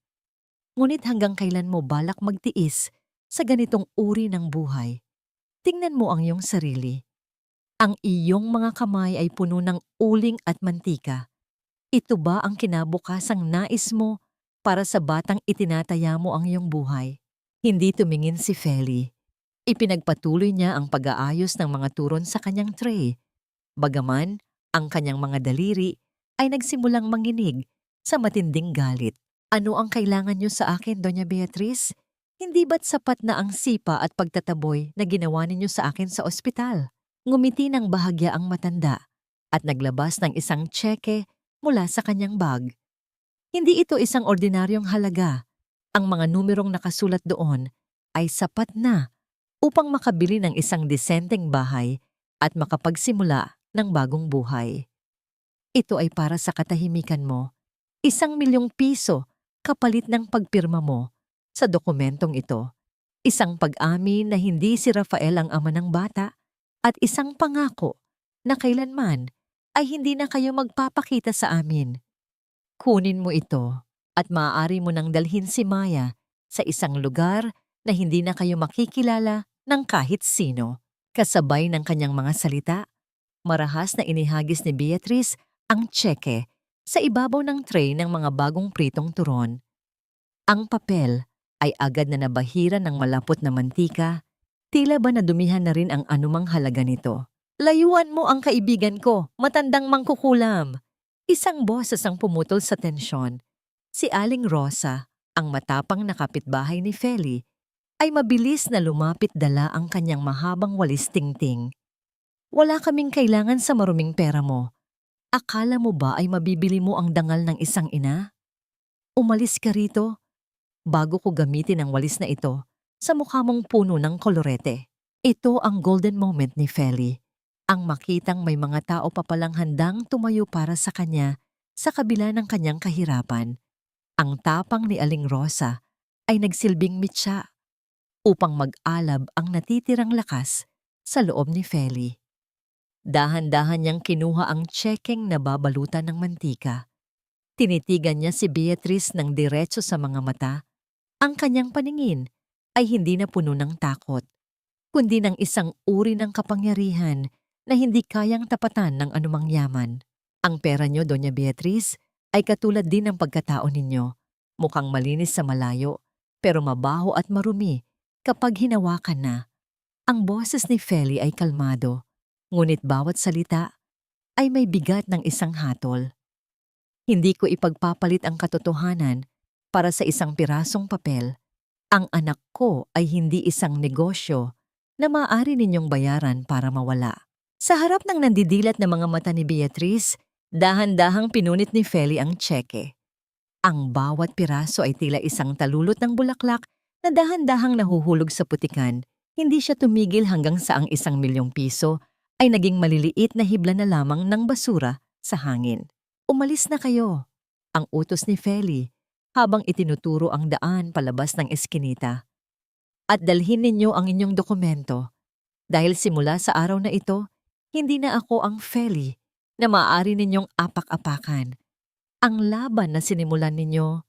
A: Ngunit hanggang kailan mo balak magtiis sa ganitong uri ng buhay? Tingnan mo ang iyong sarili. Ang iyong mga kamay ay puno ng uling at mantika. Ito ba ang kinabukasang nais mo para sa batang itinataya mo ang iyong buhay? Hindi tumingin si Feli. Ipinagpatuloy niya ang pag-aayos ng mga turon sa kanyang tray. Bagaman, ang kanyang mga daliri ay nagsimulang manginig sa matinding galit. Ano ang kailangan niyo sa akin, Doña Beatriz? Hindi ba't sapat na ang sipa at pagtataboy na ginawa ninyo sa akin sa ospital? Ngumiti ng bahagya ang matanda at naglabas ng isang tseke mula sa kanyang bag. Hindi ito isang ordinaryong halaga. Ang mga numerong nakasulat doon ay sapat na upang makabili ng isang disenteng bahay at makapagsimula ng bagong buhay. Ito ay para sa katahimikan mo. 1,000,000 piso kapalit ng pagpirma mo sa dokumentong ito. Isang pag-amin na hindi si Rafael ang ama ng bata at isang pangako na kailanman ay hindi na kayo magpapakita sa amin. Kunin mo ito at maaari mo nang dalhin si Maya sa isang lugar na hindi na kayo makikilala ng kahit sino. Kasabay ng kanyang mga salita, marahas na inihagis ni Beatrice ang tseke sa ibabaw ng tray ng mga bagong pritong turon. Ang papel ay agad na nabahira ng malapot na mantika, tila ba nadumihan na rin ang anumang halaga nito. Layuan mo ang kaibigan ko, matandang mangkukulam! Isang boses ang pumutol sa tensyon. Si Aling Rosa, ang matapang na kapitbahay ni Feli, ay mabilis na lumapit dala ang kanyang mahabang walis tingting. Wala kaming kailangan sa maruming pera mo. Akala mo ba ay mabibili mo ang dangal ng isang ina? Umalis ka rito bago ko gamitin ang walis na ito sa mukha mong puno ng kolorete. Ito ang golden moment ni Feli. Ang makitang may mga tao pa palang handang tumayo para sa kanya sa kabila ng kanyang kahirapan. Ang tapang ni Aling Rosa ay nagsilbing mitya upang mag-alab ang natitirang lakas sa loob ni Feli. Dahan-dahan niyang kinuha ang tsekeng nababalutan ng mantika. Tinitigan niya si Beatrice ng diretso sa mga mata. Ang kanyang paningin ay hindi na puno ng takot, kundi ng isang uri ng kapangyarihan na hindi kayang tapatan ng anumang yaman. Ang pera niyo, Doña Beatrice, ay katulad din ng pagkatao ninyo. Mukhang malinis sa malayo, pero mabaho at marumi kapag hinawakan na. Ang boses ni Feli ay kalmado, ngunit bawat salita ay may bigat ng isang hatol. Hindi ko ipagpapalit ang katotohanan para sa isang pirasong papel. Ang anak ko ay hindi isang negosyo na maaari ninyong bayaran para mawala. Sa harap ng nandidilat na mga mata ni Beatrice, dahan-dahang pinunit ni Feli ang tseke. Ang bawat piraso ay tila isang talulot ng bulaklak na dahan-dahang nahuhulog sa putikan. Hindi siya tumigil hanggang sa ang 1,000,000 piso ay naging maliliit na hibla na lamang ng basura sa hangin. Umalis na kayo, ang utos ni Feli habang itinuturo ang daan palabas ng eskinita. At dalhin ninyo ang inyong dokumento dahil simula sa araw na ito, hindi na ako ang Feli na maaari ninyong apak-apakan. Ang laban na sinimulan ninyo,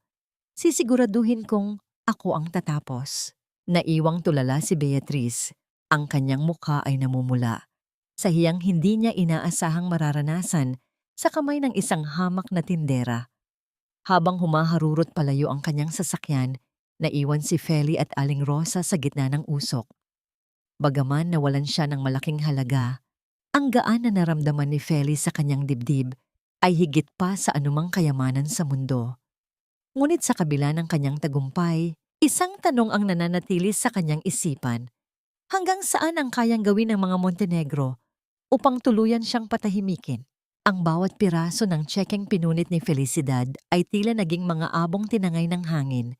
A: sisiguraduhin kong ako ang tatapos. Naiwang tulala si Beatrice. Ang kanyang mukha ay namumula. Sa hiyang hindi niya inaasahang mararanasan sa kamay ng isang hamak na tindera. Habang humaharurot palayo ang kanyang sasakyan, naiwan si Feli at Aling Rosa sa gitna ng usok. Bagaman nawalan siya ng malaking halaga, ang gaan na naramdaman ni Feli sa kanyang dibdib ay higit pa sa anumang kayamanan sa mundo. Ngunit sa kabila ng kanyang tagumpay, isang tanong ang nananatili sa kanyang isipan. Hanggang saan ang kayang gawin ng mga Montenegro upang tuluyan siyang patahimikin? Ang bawat piraso ng tsekeng pinunit ni Felicidad ay tila naging mga abong tinangay ng hangin.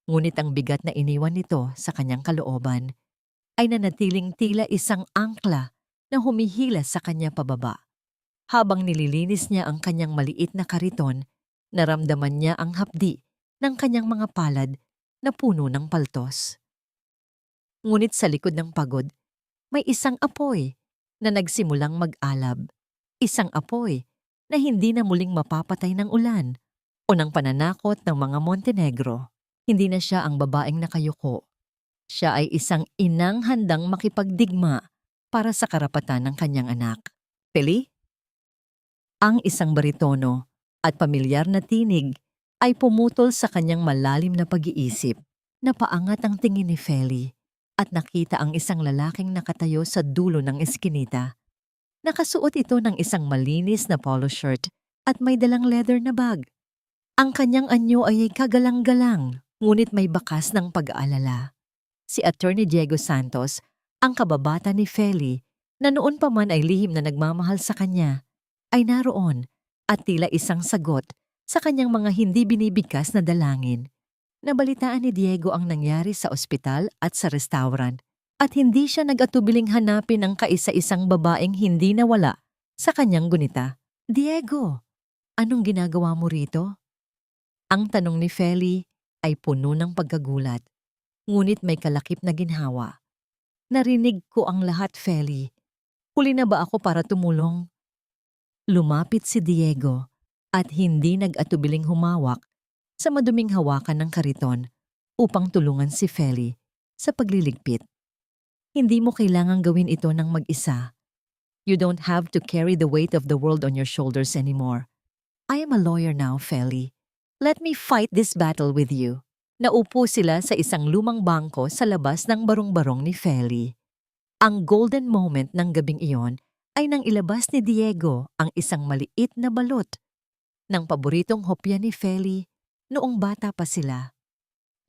A: Ngunit ang bigat na iniwan nito sa kanyang kalooban ay nanatiling tila isang angkla na humihila sa kanya pababa. Habang nililinis niya ang kanyang maliit na kariton, naramdaman niya ang hapdi ng kanyang mga palad na puno ng paltos. Ngunit sa likod ng pagod, may isang apoy na nagsimulang mag-alab. Isang apoy na hindi na muling mapapatay ng ulan o ng pananakot ng mga Montenegro. Hindi na siya ang babaeng nakayuko. Siya ay isang inang handang makipagdigma para sa karapatan ng kanyang anak. Feli? Ang isang baritono at pamilyar na tinig ay pumutol sa kanyang malalim na pag-iisip. Napaangat ang tingin ni Feli at nakita ang isang lalaking nakatayo sa dulo ng eskinita. Nakasuot ito ng isang malinis na polo shirt at may dalang leather na bag. Ang kanyang anyo ay kagalang-galang, ngunit may bakas ng pag-aalala. Si Attorney Diego Santos, ang kababata ni Feli, na noon pa man ay lihim na nagmamahal sa kanya, ay naroon at tila isang sagot sa kanyang mga hindi binibigkas na dalangin. Nabalitaan ni Diego ang nangyari sa ospital at sa restaurant at hindi siya nag-atubiling hanapin ang kaisa-isang babaeng hindi nawala sa kanyang gunita. Diego, anong ginagawa mo rito? Ang tanong ni Feli ay puno ng pagkagulat, ngunit may kalakip na ginhawa. Narinig ko ang lahat, Feli. Huli na ba ako para tumulong? Lumapit si Diego at hindi nag-atubiling humawak sa maduming hawakan ng kariton upang tulungan si Feli sa pagliligpit. Hindi mo kailangang gawin ito ng mag-isa. You don't have to carry the weight of the world on your shoulders anymore. I am a lawyer now, Feli. Let me fight this battle with you. Naupo sila sa isang lumang bangko sa labas ng barong-barong ni Feli. Ang golden moment ng gabing iyon ay nang ilabas ni Diego ang isang maliit na balot ng paboritong hopya ni Feli noong bata pa sila.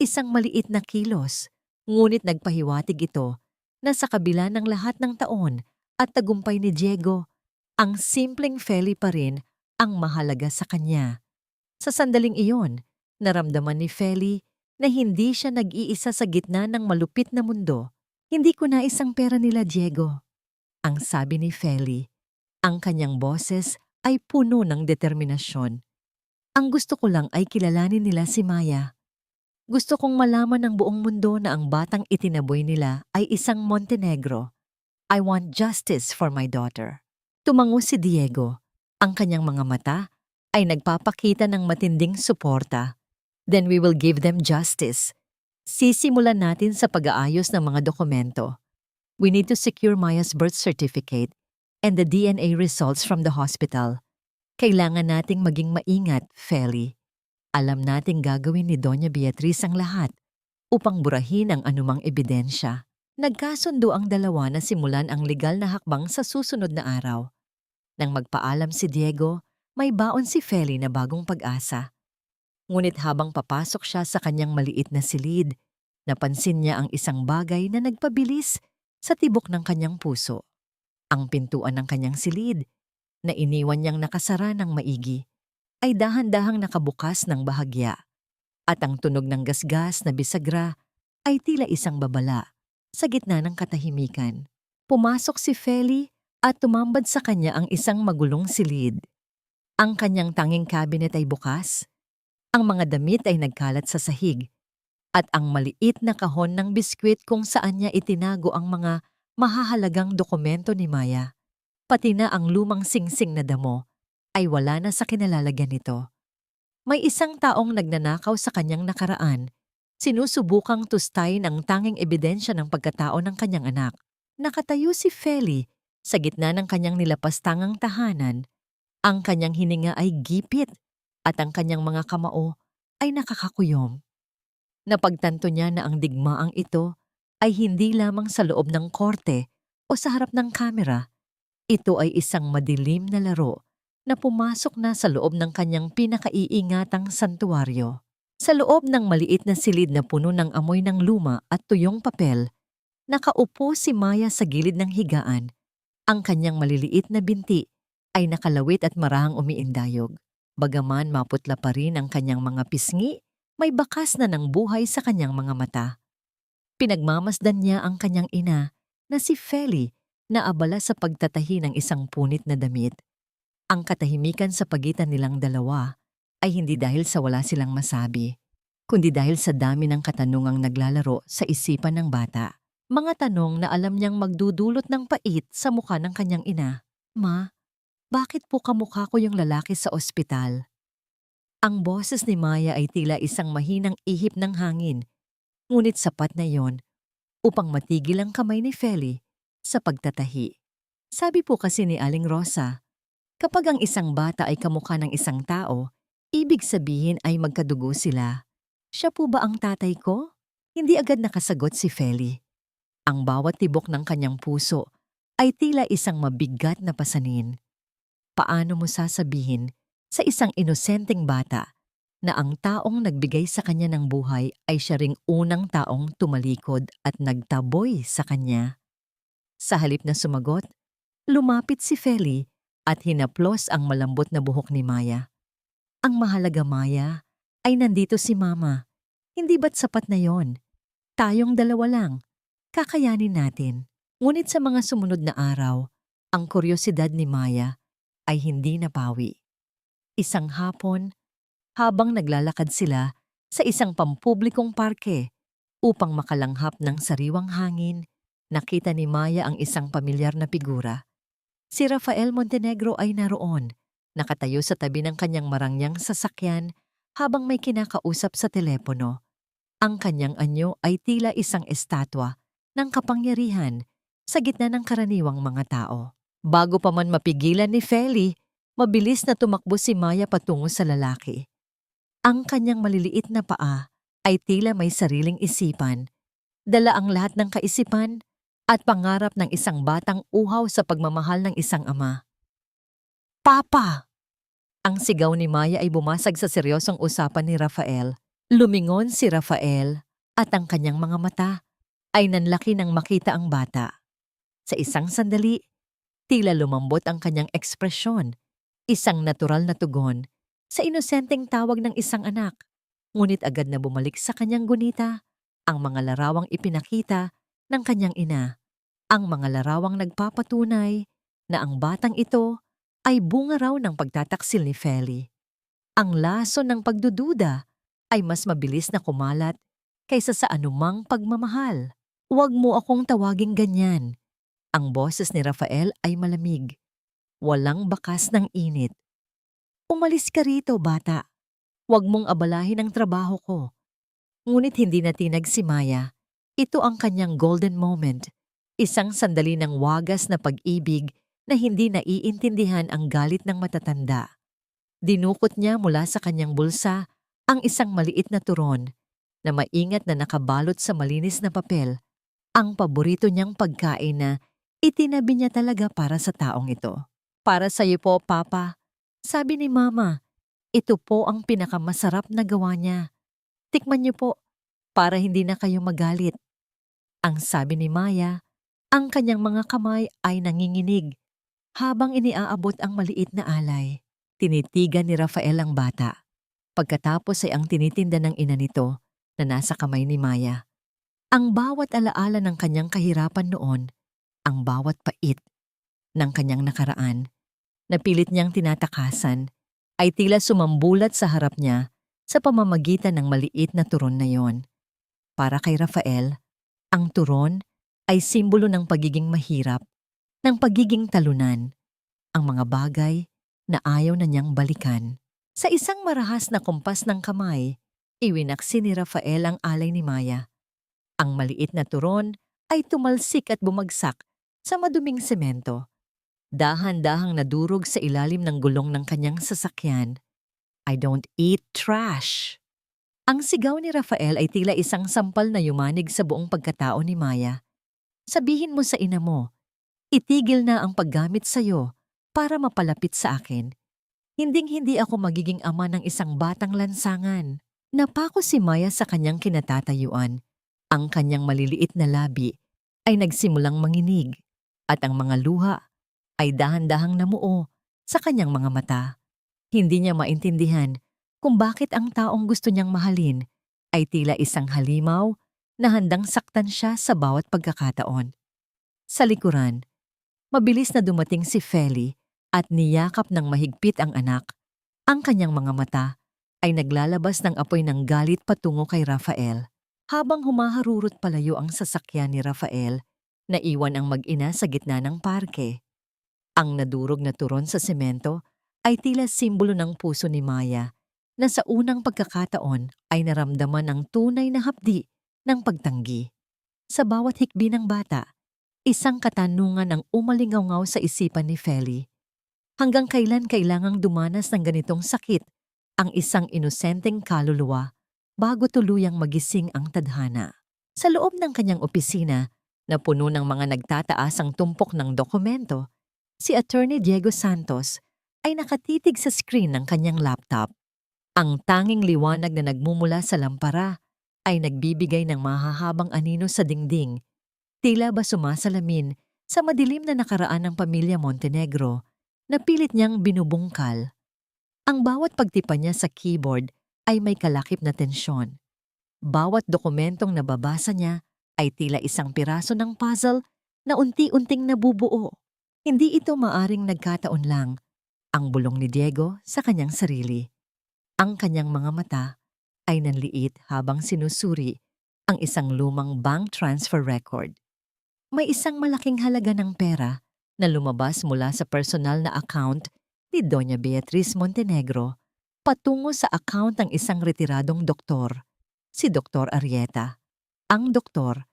A: Isang maliit na kilos, ngunit nagpahiwatig ito na sa kabila ng lahat ng taon at tagumpay ni Diego, ang simpleng Feli pa rin ang mahalaga sa kanya. Sa sandaling iyon, naramdaman ni Feli na hindi siya nag-iisa sa gitna ng malupit na mundo. Hindi ko nais ang pera nila, Diego. Ang sabi ni Feli, ang kanyang boses ay puno ng determinasyon. Ang gusto ko lang ay kilalanin nila si Maya. Gusto kong malaman ng buong mundo na ang batang itinaboy nila ay isang Montenegro. I want justice for my daughter. Tumango si Diego. Ang kanyang mga mata ay nagpapakita ng matinding suporta. Then we will give them justice. Sisimulan natin sa pag-aayos ng mga dokumento. We need to secure Maya's birth certificate and the DNA results from the hospital. Kailangan nating maging maingat, Feli. Alam nating gagawin ni Doña Beatriz ang lahat upang burahin ang anumang ebidensya. Nagkasundo ang dalawa na simulan ang legal na hakbang sa susunod na araw. Nang magpaalam si Diego, may baon si Feli na bagong pag-asa. Ngunit habang papasok siya sa kanyang maliit na silid, napansin niya ang isang bagay na nagpabilis sa tibok ng kanyang puso. Ang pintuan ng kanyang silid, na iniwan niyang nakasara ng maigi, ay dahan-dahang nakabukas ng bahagya. At ang tunog ng gasgas na bisagra ay tila isang babala sa gitna ng katahimikan. Pumasok si Feli at tumambad sa kanya ang isang magulong silid. Ang kanyang tanging cabinet ay bukas, ang mga damit ay nagkalat sa sahig, at ang maliit na kahon ng biskwit kung saan niya itinago ang mga mahahalagang dokumento ni Maya, pati na ang lumang singsing na damo, ay wala na sa kinalalagyan nito. May isang taong nagnanakaw sa kanyang nakaraan, sinusubukang tustayin ang tanging ebidensya ng pagkatao ng kanyang anak. Nakatayo si Feli sa gitna ng kanyang nilapastangang tahanan. Ang kanyang hininga ay gipit at ang kanyang mga kamao ay nakakakuyom. Napagtanto niya na ang digmaang ito ay hindi lamang sa loob ng korte o sa harap ng kamera. Ito ay isang madilim na laro na pumasok na sa loob ng kanyang pinakaiingatang santuwaryo. Sa loob ng maliit na silid na puno ng amoy ng luma at tuyong papel, nakaupo si Maya sa gilid ng higaan. Ang kanyang maliliit na binti ay nakalawit at marahang umiindayog. Bagaman maputla pa rin ang kanyang mga pisngi, may bakas na ng buhay sa kanyang mga mata. Pinagmamasdan niya ang kanyang ina na si Feli na abala sa pagtatahi ng isang punit na damit. Ang katahimikan sa pagitan nilang dalawa ay hindi dahil sa wala silang masabi, kundi dahil sa dami ng katanungang naglalaro sa isipan ng bata. Mga tanong na alam niyang magdudulot ng pait sa mukha ng kanyang ina. Ma, bakit po kamukha ko yung lalaki sa ospital? Ang boses ni Maya ay tila isang mahinang ihip ng hangin, ngunit sapat na yon upang matigil ang kamay ni Feli sa pagtatahi. Sabi po kasi ni Aling Rosa, kapag ang isang bata ay kamukha ng isang tao, ibig sabihin ay magkadugo sila. Siya po ba ang tatay ko? Hindi agad nakasagot si Feli. Ang bawat tibok ng kanyang puso ay tila isang mabigat na pasanin. Paano mo sasabihin sa isang inosenteng bata na ang taong nagbigay sa kanya ng buhay ay siya ring unang taong tumalikod at nagtaboy sa kanya? Sa halip na sumagot, lumapit si Feli at hinaplos ang malambot na buhok ni Maya. Ang mahalaga, Maya, ay nandito si Mama. Hindi ba't sapat na yon? Tayong dalawa lang. Kakayanin natin. Ngunit sa mga sumunod na araw, ang kuryosidad ni Maya ay hindi napawi. Isang hapon, habang naglalakad sila sa isang pampublikong parke upang makalanghap ng sariwang hangin, nakita ni Maya ang isang pamilyar na figura. Si Rafael Montenegro ay naroon, nakatayo sa tabi ng kanyang marangyang sasakyan habang may kinakausap sa telepono. Ang kanyang anyo ay tila isang estatwa ng kapangyarihan sa gitna ng karaniwang mga tao. Bago pa man mapigilan ni Feli, mabilis na tumakbo si Maya patungo sa lalaki. Ang kanyang maliliit na paa ay tila may sariling isipan, dala ang lahat ng kaisipan at pangarap ng isang batang uhaw sa pagmamahal ng isang ama. Papa! Ang sigaw ni Maya ay bumasag sa seryosong usapan ni Rafael. Lumingon si Rafael at ang kanyang mga mata ay nanlaki nang makita ang bata. Sa isang sandali, tila lumambot ang kanyang ekspresyon, isang natural na tugon sa inosenteng tawag ng isang anak. Ngunit agad na bumalik sa kanyang gunita ang mga larawang ipinakita ng kanyang ina. Ang mga larawang nagpapatunay na ang batang ito ay bunga raw ng pagtataksil ni Feli. Ang laso ng pagdududa ay mas mabilis na kumalat kaysa sa anumang pagmamahal. Huwag mo akong tawaging ganyan. Ang boses ni Rafael ay malamig. Walang bakas ng init. Umalis ka rito, bata. Huwag mong abalahin ang trabaho ko. Ngunit hindi natinag si Maya. Ito ang kanyang golden moment. Isang sandali ng wagas na pag-ibig na hindi naiintindihan ang galit ng matatanda. Dinukot niya mula sa kanyang bulsa ang isang maliit na turon na maingat na nakabalot sa malinis na papel, ang paborito niyang pagkain na itinabi niya talaga para sa taong ito. Para sa iyo po, Papa, sabi ni Mama, ito po ang pinakamasarap na gawa niya. Tikman niyo po, para hindi na kayo magalit. Ang sabi ni Maya, ang kanyang mga kamay ay nanginginig habang iniaabot ang maliit na alay. Tinitigan ni Rafael ang bata. Pagkatapos ay ang tinitinda ng ina nito na nasa kamay ni Maya. Ang bawat alaala ng kanyang kahirapan noon, ang bawat pait ng kanyang nakaraan, na pilit niyang tinatakasan, ay tila sumambulat sa harap niya sa pamamagitan ng maliit na turon na yon. Para kay Rafael, ang turon ay simbolo ng pagiging mahirap, ng pagiging talunan, ang mga bagay na ayaw na niyang balikan. Sa isang marahas na kumpas ng kamay, iwinaksi ni Rafael ang alay ni Maya. Ang maliit na turon ay tumalsik at bumagsak sa maduming semento. Dahan-dahang nadurog sa ilalim ng gulong ng kanyang sasakyan. I don't eat trash. Ang sigaw ni Rafael ay tila isang sampal na yumanig sa buong pagkatao ni Maya. Sabihin mo sa ina mo, itigil na ang paggamit sa'yo para mapalapit sa akin. Hinding-hindi ako magiging ama ng isang batang lansangan. Napako si Maya sa kanyang kinatatayuan. Ang kanyang maliliit na labi ay nagsimulang manginig at ang mga luha ay dahan-dahang namuo sa kanyang mga mata. Hindi niya maintindihan kung bakit ang taong gusto niyang mahalin ay tila isang halimaw na handang saktan siya sa bawat pagkakataon. Sa likuran, mabilis na dumating si Feli at niyakap ng mahigpit ang anak. Ang kanyang mga mata ay naglalabas ng apoy ng galit patungo kay Rafael. Habang humaharurot palayo ang sasakyan ni Rafael, naiwan ang mag-ina sa gitna ng parke. Ang nadurog na turon sa semento ay tila simbolo ng puso ni Maya na sa unang pagkakataon ay naramdaman ang tunay na hapdi ng pagtanggi. Sa bawat hikbi ng bata, isang katanungan ang umalingaw sa isipan ni Feli. Hanggang kailan kailangang dumanas ng ganitong sakit ang isang inosenteng kaluluwa bago tuluyang magising ang tadhana? Sa loob ng kanyang opisina na puno ng mga nagtataasang tumpok ng dokumento, si Attorney Diego Santos ay nakatitig sa screen ng kanyang laptop. Ang tanging liwanag na nagmumula sa lampara ay nagbibigay ng mahahabang anino sa dingding, tila ba sumasalamin sa madilim na nakaraan ng pamilya Montenegro na pilit niyang binubungkal. Ang bawat pagtipa niya sa keyboard ay may kalakip na tensyon. Bawat dokumentong nababasa niya ay tila isang piraso ng puzzle na unti-unting nabubuo. Hindi ito maaring nagkataon lang, ang bulong ni Diego sa kanyang sarili. Ang kanyang mga mata ay nanliit habang sinusuri ang isang lumang bank transfer record. May isang malaking halaga ng pera na lumabas mula sa personal na account ni Doña Beatriz Montenegro patungo sa account ng isang retiradong doktor, si Dr. Arrieta. Ang doktor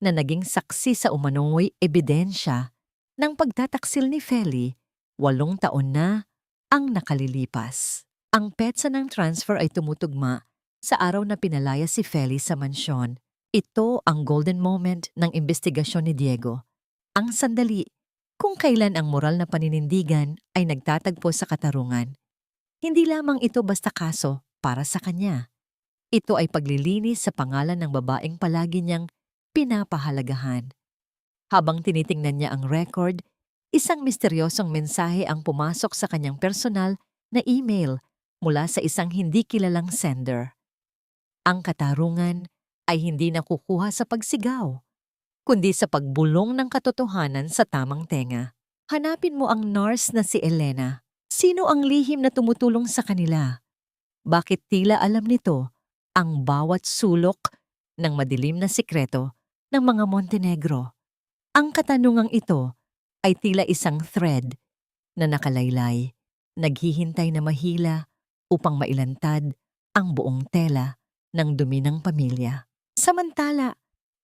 A: na naging saksi sa umanongoy ebidensya ng pagtataksil ni Feli 8 taon na ang nakalilipas. Ang petsa ng transfer ay tumutugma sa araw na pinalaya si Feli sa mansyon. Ito ang golden moment ng investigasyon ni Diego. Ang sandali kung kailan ang moral na paninindigan ay nagtatagpo sa katarungan. Hindi lamang ito basta kaso para sa kanya. Ito ay paglilinis sa pangalan ng babaeng palagi niyang pinapahalagahan. Habang tinitingnan niya ang record, isang misteryosong mensahe ang pumasok sa kanyang personal na email mula sa isang hindi kilalang sender. Ang katarungan ay hindi nakukuha sa pagsigaw, kundi sa pagbulong ng katotohanan sa tamang tenga. Hanapin mo ang nurse na si Elena. Sino ang lihim na tumutulong sa kanila? Bakit tila alam nito ang bawat sulok ng madilim na sikreto ng mga Montenegro? Ang katanungang ito ay tila isang thread na nakalaylay, naghihintay na mahila upang mailantad ang buong tela ng dumi ng pamilya. Samantala,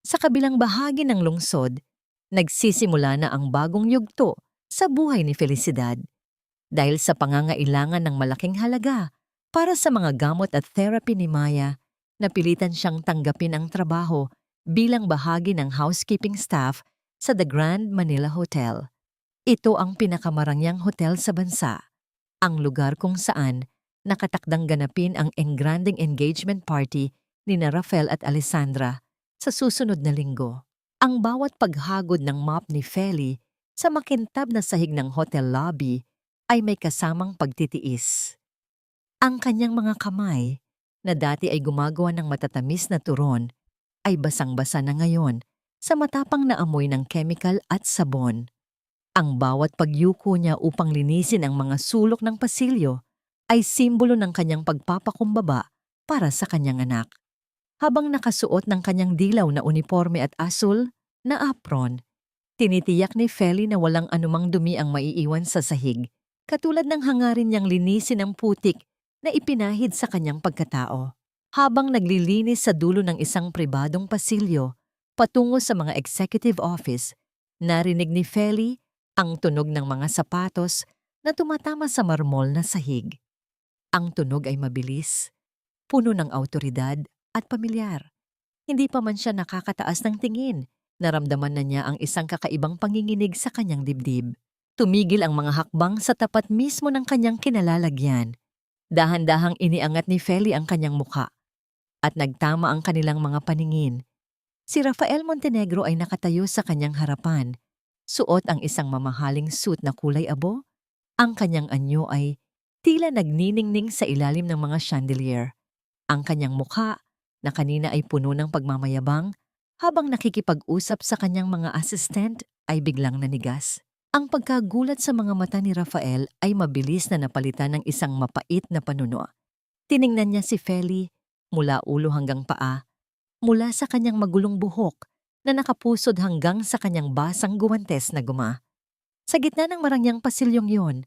A: sa kabilang bahagi ng lungsod, nagsisimula na ang bagong yugto sa buhay ni Felicidad. Dahil sa pangangailangan ng malaking halaga para sa mga gamot at therapy ni Maya, napilitan siyang tanggapin ang trabaho bilang bahagi ng housekeeping staff sa The Grand Manila Hotel. Ito ang pinakamarangyang hotel sa bansa, ang lugar kung saan nakatakdang ganapin ang engranding engagement party ni Rafael at Alessandra sa susunod na linggo. Ang bawat paghagod ng mop ni Feli sa makintab na sahig ng hotel lobby ay may kasamang pagtitiis. Ang kanyang mga kamay, na dati ay gumagawa ng matatamis na turon, ay basang-basa na ngayon sa matapang na amoy ng chemical at sabon. Ang bawat pagyuko niya upang linisin ang mga sulok ng pasilyo ay simbolo ng kanyang pagpapakumbaba para sa kanyang anak. Habang nakasuot ng kanyang dilaw na uniforme at asul na apron, tinitiyak ni Feli na walang anumang dumi ang maiiwan sa sahig, katulad ng hangarin niyang linisin ang putik na ipinahid sa kanyang pagkatao. Habang naglilinis sa dulo ng isang pribadong pasilyo patungo sa mga executive office, narinig ni Feli ang tunog ng mga sapatos na tumatama sa marmol na sahig. Ang tunog ay mabilis, puno ng awtoridad at pamilyar. Hindi pa man siya nakakataas ng tingin, naramdaman na niya ang isang kakaibang panginginig sa kanyang dibdib. Tumigil ang mga hakbang sa tapat mismo ng kanyang kinalalagyan. Dahan-dahang iniangat ni Feli ang kanyang muka at nagtama ang kanilang mga paningin. Si Rafael Montenegro ay nakatayo sa kanyang harapan. Suot ang isang mamahaling suit na kulay abo. Ang kanyang anyo ay tila nagniningning sa ilalim ng mga chandelier. Ang kanyang mukha na kanina ay puno ng pagmamayabang habang nakikipag-usap sa kanyang mga assistant ay biglang nanigas. Ang pagkagulat sa mga mata ni Rafael ay mabilis na napalitan ng isang mapait na panuno. Tiningnan niya si Feli mula ulo hanggang paa, mula sa kanyang magulong buhok na nakapusod hanggang sa kanyang basang guwantes na guma. Sa gitna ng marangyang pasilyong yon,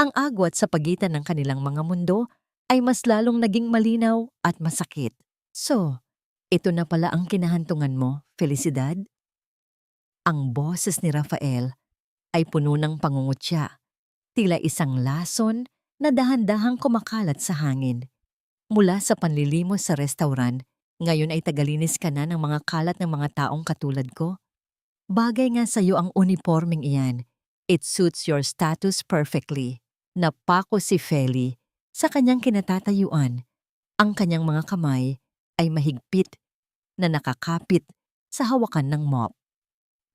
A: ang agwat sa pagitan ng kanilang mga mundo ay mas lalong naging malinaw at masakit. So, ito na pala ang kinahantungan mo, Felicidad? Ang boses ni Rafael ay puno ng pangungutya, tila isang lason na dahan-dahang kumakalat sa hangin. Mula sa panlilimos sa restaurant, ngayon ay tagalinis ka na ng mga kalat ng mga taong katulad ko. Bagay nga sa iyo ang uniforming iyan. It suits your status perfectly. Napako si Feli sa kanyang kinatatayuan. Ang kanyang mga kamay ay mahigpit na nakakapit sa hawakan ng mop.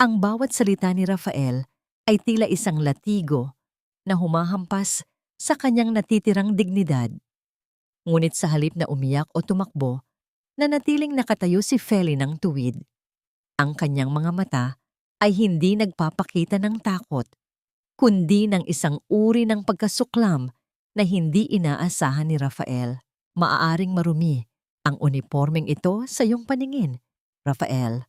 A: Ang bawat salita ni Rafael ay tila isang latigo na humahampas sa kanyang natitirang dignidad. Ngunit sa halip na umiyak o tumakbo, nanatiling nakatayo si Feli ng tuwid. Ang kanyang mga mata ay hindi nagpapakita ng takot, kundi ng isang uri ng pagkasuklam na hindi inaasahan ni Rafael. Maaaring marumi ang uniformeng ito sa iyong paningin, Rafael.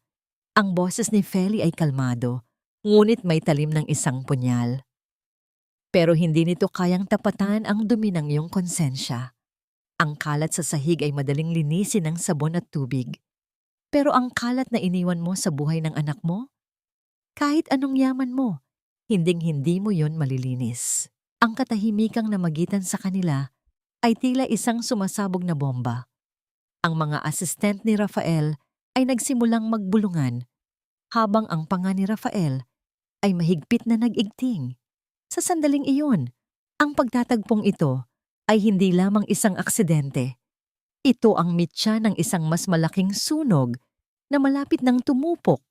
A: Ang boses ni Feli ay kalmado, ngunit may talim ng isang punyal. Pero hindi nito kayang tapatan ang dumi ng iyong konsensya. Ang kalat sa sahig ay madaling linisin ng sabon at tubig. Pero ang kalat na iniwan mo sa buhay ng anak mo, kahit anong yaman mo, hinding-hindi mo yon malilinis. Ang katahimikang namagitan sa kanila ay tila isang sumasabog na bomba. Ang mga asistent ni Rafael ay nagsimulang magbulungan habang ang panga ni Rafael ay mahigpit na nag-igting. Sa sandaling iyon, ang pagtatagpong ito ay hindi lamang isang aksidente. Ito ang mitya ng isang mas malaking sunog na malapit nang tumupok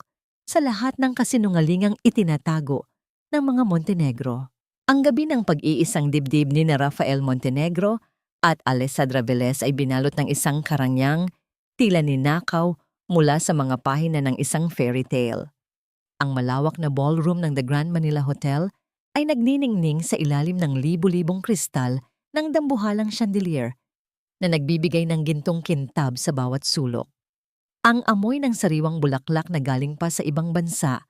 A: sa lahat ng kasinungalingang itinatago ng mga Montenegro. Ang gabi ng pag-iisang dibdib ni na Rafael Montenegro at Alessandra Velez ay binalot ng isang karangyang tila ninakaw mula sa mga pahina ng isang fairy tale. Ang malawak na ballroom ng The Grand Manila Hotel ay nagniningning sa ilalim ng libu-libong kristal ng dambuhalang chandelier na nagbibigay ng gintong kintab sa bawat sulok. Ang amoy ng sariwang bulaklak na galing pa sa ibang bansa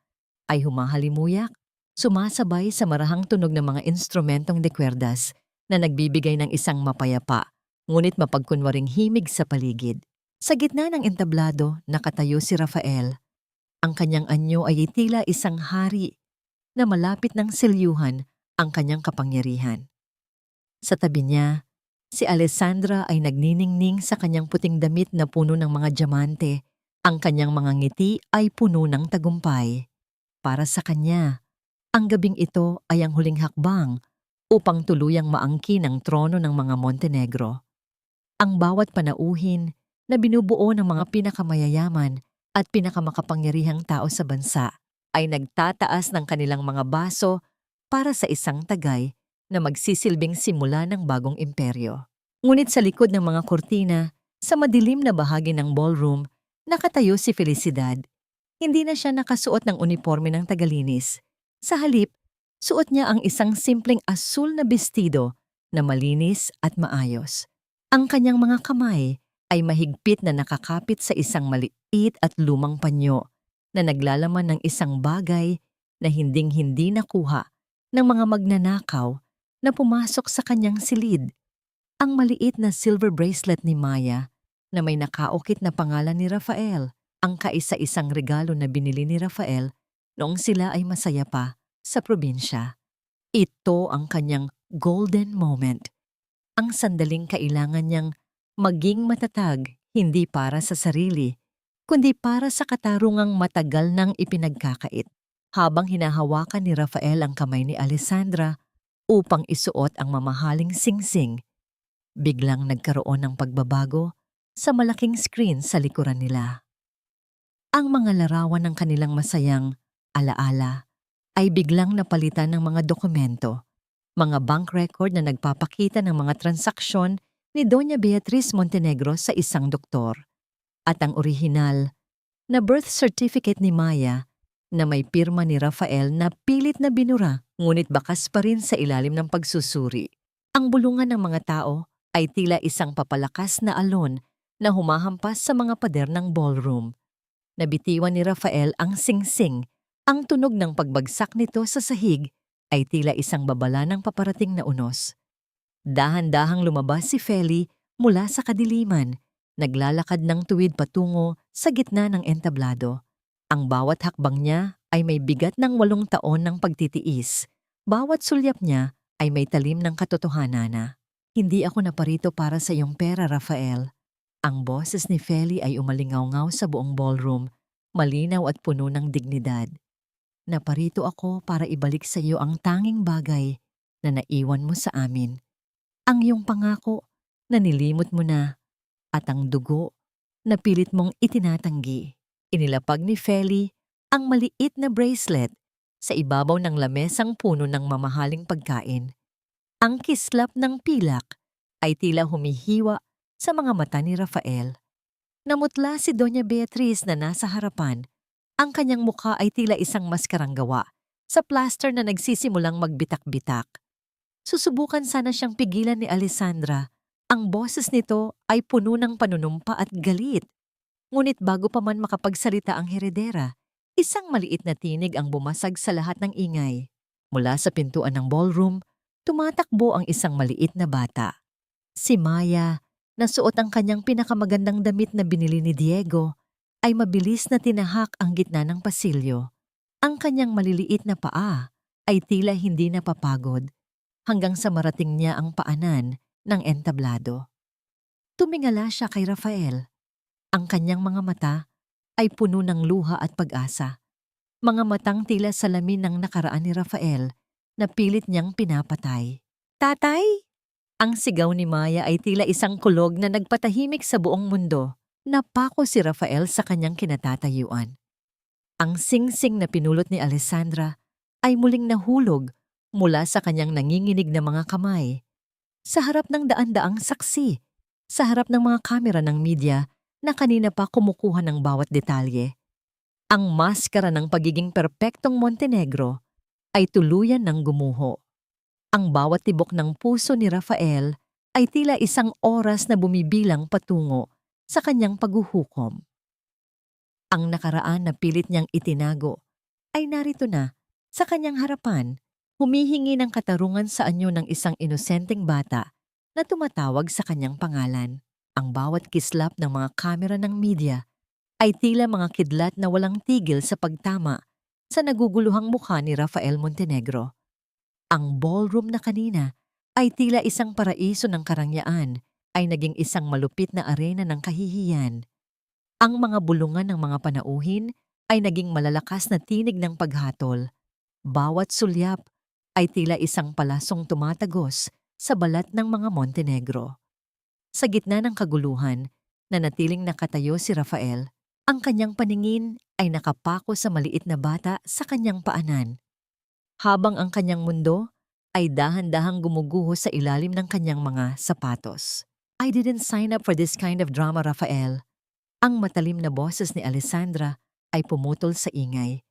A: ay humahalimuyak, sumasabay sa marahang tunog ng mga instrumentong de cuerdas na nagbibigay ng isang mapayapa, ngunit mapagkunwaring himig sa paligid. Sa gitna ng entablado, nakatayo si Rafael. Ang kanyang anyo ay tila isang hari na malapit ng silyuhan ang kanyang kapangyarihan. Sa tabi niya, si Alessandra ay nagniningning sa kanyang puting damit na puno ng mga diamante. Ang kanyang mga ngiti ay puno ng tagumpay. Para sa kanya, ang gabing ito ay ang huling hakbang upang tuluyang maangkin ang trono ng mga Montenegro. Ang bawat panauhin na binubuo ng mga pinakamayayaman at pinakamakapangyarihang tao sa bansa ay nagtataas ng kanilang mga baso para sa isang tagay na magsisilbing simula ng bagong imperyo. Ngunit sa likod ng mga kurtina, sa madilim na bahagi ng ballroom, nakatayo si Felicidad. Hindi na siya nakasuot ng uniforme ng tagalinis. Sa halip, suot niya ang isang simpleng asul na bestido na malinis at maayos. Ang kanyang mga kamay ay mahigpit na nakakapit sa isang maliit at lumang panyo na naglalaman ng isang bagay na hinding-hindi nakuha ng mga magnanakaw na pumasok sa kanyang silid. Ang maliit na silver bracelet ni Maya na may nakaukit na pangalan ni Rafael, ang kaisa-isang regalo na binili ni Rafael noong sila ay masaya pa sa probinsya. Ito ang kanyang golden moment. Ang sandaling kailangan niyang maging matatag, hindi para sa sarili, kundi para sa katarungang matagal nang ipinagkakait. Habang hinahawakan ni Rafael ang kamay ni Alessandra upang isuot ang mamahaling singsing, biglang nagkaroon ng pagbabago sa malaking screen sa likuran nila. Ang mga larawan ng kanilang masayang alaala ay biglang napalitan ng mga dokumento, mga bank record na nagpapakita ng mga transaksyon ni Doña Beatriz Montenegro sa isang doktor, at ang orihinal na birth certificate ni Maya na may pirma ni Rafael na pilit na binura ngunit bakas pa rin sa ilalim ng pagsusuri. Ang bulungan ng mga tao ay tila isang papalakas na alon na humahampas sa mga pader ng ballroom. Nabitiwan ni Rafael ang singsing. Ang tunog ng pagbagsak nito sa sahig ay tila isang babala ng paparating na unos. Dahan-dahang lumabas si Feli mula sa kadiliman, naglalakad ng tuwid patungo sa gitna ng entablado. Ang bawat hakbang niya ay may bigat ng 8 taon ng pagtitiis. Bawat sulyap niya ay may talim ng katotohanan na, "Hindi ako naparito para sa iyong pera, Rafael." Ang boses ni Feli ay umalingaw-ngaw sa buong ballroom, malinaw at puno ng dignidad. "Naparito ako para ibalik sa iyo ang tanging bagay na naiwan mo sa amin. Ang iyong pangako na nilimot mo na at ang dugo na pilit mong itinatanggi." Inilapag ni Feli ang maliit na bracelet sa ibabaw ng lamesang puno ng mamahaling pagkain. Ang kislap ng pilak ay tila humihiwa sa mga mata ni Rafael. Namutla si Doña Beatriz na nasa harapan. Ang kanyang mukha ay tila isang maskarang gawa sa plaster na nagsisimulang magbitak-bitak. Susubukan sana siyang pigilan ni Alessandra. Ang boses nito ay puno ng panunumpa at galit. Ngunit bago pa man makapagsalita ang heredera, Isang maliit na tinig ang bumasag sa lahat ng ingay. Mula sa pintuan ng ballroom, tumatakbo ang isang maliit na bata. Si Maya, na suot ang kanyang pinakamagandang damit na binili ni Diego, ay mabilis na tinahak ang gitna ng pasilyo. Ang kanyang maliliit na paa ay tila hindi napapagod hanggang sa marating niya ang paanan ng entablado. Tumingala siya kay Rafael. Ang kanyang mga mata ay puno ng luha at pag-asa. Mga matang tila salamin ng nakaraan ni Rafael na pilit niyang pinapatay. Tatay! Ang sigaw ni Maya ay tila isang kulog na nagpatahimik sa buong mundo. Napako si Rafael sa kanyang kinatatayuan. Ang singsing na pinulot ni Alessandra ay muling nahulog mula sa kanyang nanginginig na mga kamay. Sa harap ng daan-daang saksi, sa harap ng mga kamera ng media na kanina pa kumukuha ng bawat detalye. Ang maskara ng pagiging perpektong Montenegro ay tuluyan ng gumuho. Ang bawat tibok ng puso ni Rafael ay tila isang oras na bumibilang patungo sa kanyang paghuhukom. Ang nakaraan na pilit niyang itinago ay narito na sa kanyang harapan, humihingi ng katarungan sa anyo ng isang inosenteng bata na tumatawag sa kanyang pangalan. Ang bawat kislap ng mga kamera ng media ay tila mga kidlat na walang tigil sa pagtama sa naguguluhang mukha ni Rafael Montenegro. Ang ballroom na kanina ay tila isang paraiso ng karangyaan ay naging isang malupit na arena ng kahihiyan. Ang mga bulungan ng mga panauhin ay naging malalakas na tinig ng paghatol. Bawat sulyap ay tila isang palasong tumatagos sa balat ng mga Montenegro. Sa gitna ng kaguluhan, nanatiling nakatayo si Rafael. Ang kanyang paningin ay nakapako sa maliit na bata sa kanyang paanan. Habang ang kanyang mundo ay dahan-dahang gumuguho sa ilalim ng kanyang mga sapatos. I didn't sign up for this kind of drama, Rafael. Ang matalim na boses ni Alessandra ay pumutol sa ingay.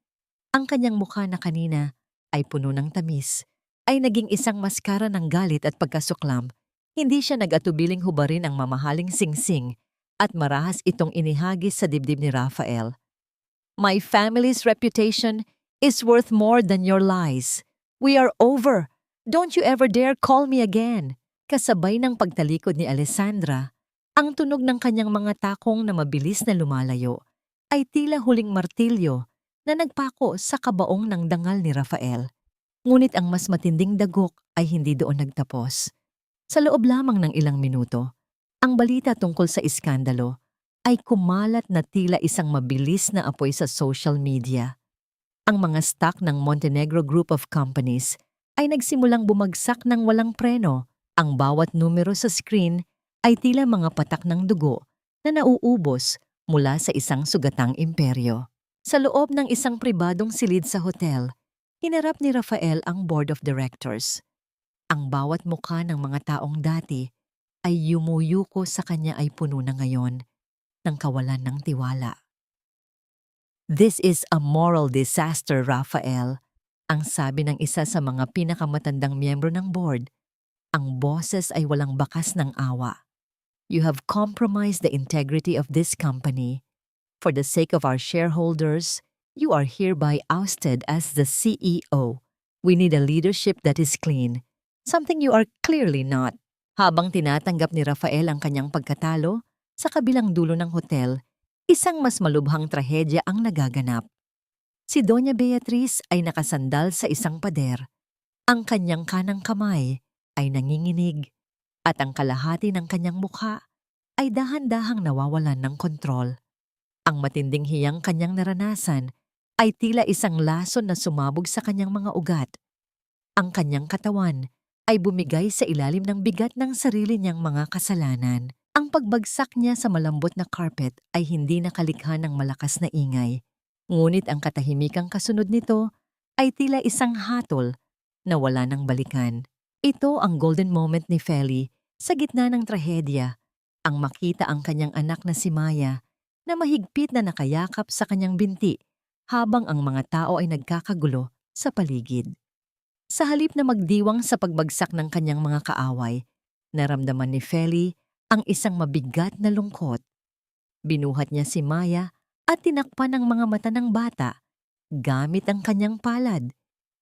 A: Ang kanyang mukha na kanina ay puno ng tamis, ay naging isang maskara ng galit at pagkasuklam. Hindi siya nag-atubiling hubarin ang mamahaling singsing at marahas itong inihagis sa dibdib ni Rafael. My family's reputation is worth more than your lies. We are over. Don't you ever dare call me again. Kasabay ng pagtalikod ni Alessandra, ang tunog ng kanyang mga takong na mabilis na lumalayo ay tila huling martilyo na nagpako sa kabaong ng dangal ni Rafael. Ngunit ang mas matinding dagok ay hindi doon nagtapos. Sa loob lamang ng ilang minuto, ang balita tungkol sa iskandalo ay kumalat na tila isang mabilis na apoy sa social media. Ang mga stock ng Montenegro Group of Companies ay nagsimulang bumagsak ng walang preno. Ang bawat numero sa screen ay tila mga patak ng dugo na nauubos mula sa isang sugatang imperyo. Sa loob ng isang pribadong silid sa hotel, hinarap ni Rafael ang board of directors. Ang bawat mukha ng mga taong dati ay yumuyuko sa kanya ay puno na ngayon ng kawalan ng tiwala. This is a moral disaster, Rafael, ang sabi ng isa sa mga pinakamatandang miyembro ng board. Ang boses ay walang bakas ng awa. You have compromised the integrity of this company. For the sake of our shareholders, you are hereby ousted as the CEO. We need a leadership that is clean, something you are clearly not. Habang tinatanggap ni Rafael ang kanyang pagkatalo, sa kabilang dulo ng hotel, isang mas malubhang trahedya ang nagaganap. Si Doña Beatriz ay nakasandal sa isang pader. Ang kanyang kanang kamay ay nanginginig at ang kalahati ng kanyang mukha ay dahan-dahang nawawalan ng kontrol. Ang matinding hiyang kanyang naranasan ay tila isang lason na sumabog sa kanyang mga ugat. Ang kanyang katawan ay bumigay sa ilalim ng bigat ng sarili niyang mga kasalanan. Ang pagbagsak niya sa malambot na carpet ay hindi nakalikha ng malakas na ingay. Ngunit ang katahimikang kasunod nito ay tila isang hatol na wala nang balikan. Ito ang golden moment ni Feli sa gitna ng trahedya, ang makita ang kanyang anak na si Maya na mahigpit na nakayakap sa kanyang binti habang ang mga tao ay nagkakagulo sa paligid. Sa halip na magdiwang sa pagbagsak ng kanyang mga kaaway, naramdaman ni Feli ang isang mabigat na lungkot. Binuhat niya si Maya at tinakpan ang mga mata ng bata gamit ang kanyang palad.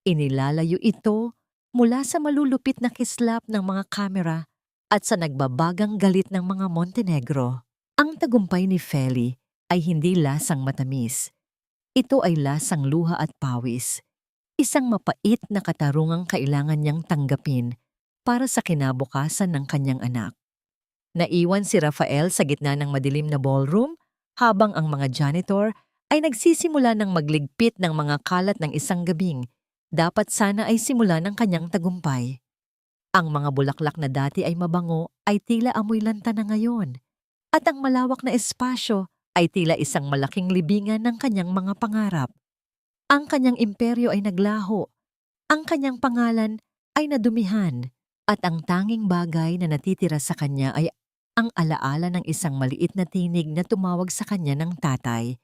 A: Inilalayo ito mula sa malulupit na kislap ng mga kamera at sa nagbabagang galit ng mga Montenegro. Ang tagumpay ni Feli ay hindi lasang matamis. Ito ay lasang luha at pawis. Isang mapait na katarungang kailangan niyang tanggapin para sa kinabukasan ng kanyang anak. Naiwan si Rafael sa gitna ng madilim na ballroom habang ang mga janitor ay nagsisimula ng magligpit ng mga kalat ng isang gabing. Dapat sana ay simula ng kanyang tagumpay. Ang mga bulaklak na dati ay mabango ay tila amoy lanta na ngayon. At ang malawak na espasyo ay tila isang malaking libingan ng kanyang mga pangarap. Ang kanyang imperyo ay naglaho. Ang kanyang pangalan ay nadumihan. At ang tanging bagay na natitira sa kanya ay ang alaala ng isang maliit na tinig na tumawag sa kanya ng tatay.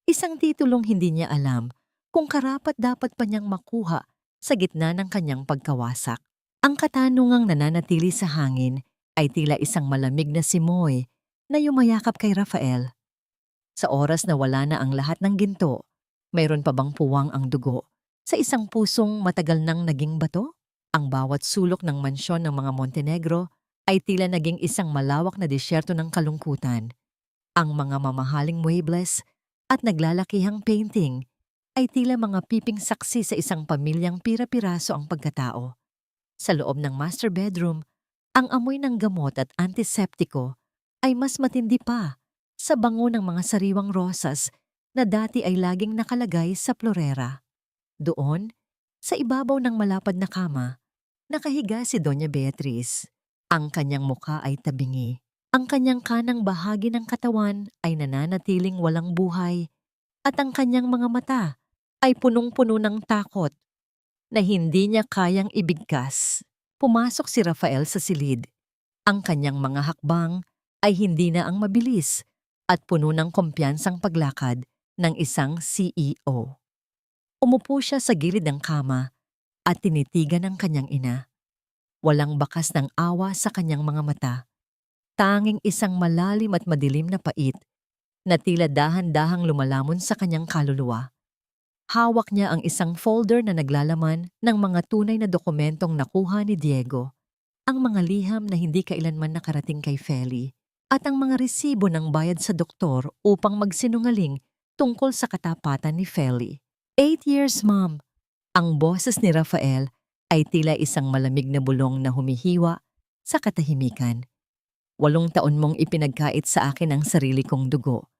A: Isang titulong hindi niya alam kung karapat-dapat pa niyang makuha sa gitna ng kanyang pagkawasak. Ang katanungang nananatili sa hangin ay tila isang malamig na simoy na yumayakap kay Rafael. Sa oras na wala na ang lahat ng ginto, mayroon pa bang puwang ang dugo sa isang pusong matagal nang naging bato? Ang bawat sulok ng mansyon ng mga Montenegro ay tila naging isang malawak na disyerto ng kalungkutan. Ang mga mamahaling muebles at naglalakihang painting ay tila mga piping saksi sa isang pamilyang pira-piraso ang pagkatao. Sa loob ng master bedroom, ang amoy ng gamot at antiseptiko ay mas matindi pa sa bango ng mga sariwang rosas na dati ay laging nakalagay sa florera. Doon, sa ibabaw ng malapad na kama, nakahiga si Doña Beatriz. Ang kanyang mukha ay tabingi. Ang kanyang kanang bahagi ng katawan ay nananatiling walang buhay at ang kanyang mga mata ay punong-puno ng takot na hindi niya kayang ibigkas. Pumasok si Rafael sa silid. Ang kanyang mga hakbang ay hindi na ang mabilis at puno ng kumpiyansang paglakad ng isang CEO. Umupo siya sa gilid ng kama at tinitigan ang kanyang ina. Walang bakas ng awa sa kanyang mga mata. Tanging isang malalim at madilim na pait na tila dahan-dahang lumalamon sa kanyang kaluluwa. Hawak niya ang isang folder na naglalaman ng mga tunay na dokumentong nakuha ni Diego, ang mga liham na hindi kailanman nakarating kay Feli, at ang mga resibo ng bayad sa doktor upang magsinungaling tungkol sa katapatan ni Feli. 8 years, Mom. Ang boses ni Rafael ay tila isang malamig na bulong na humihiwa sa katahimikan. 8 taon mong ipinagkait sa akin ang sarili kong dugo.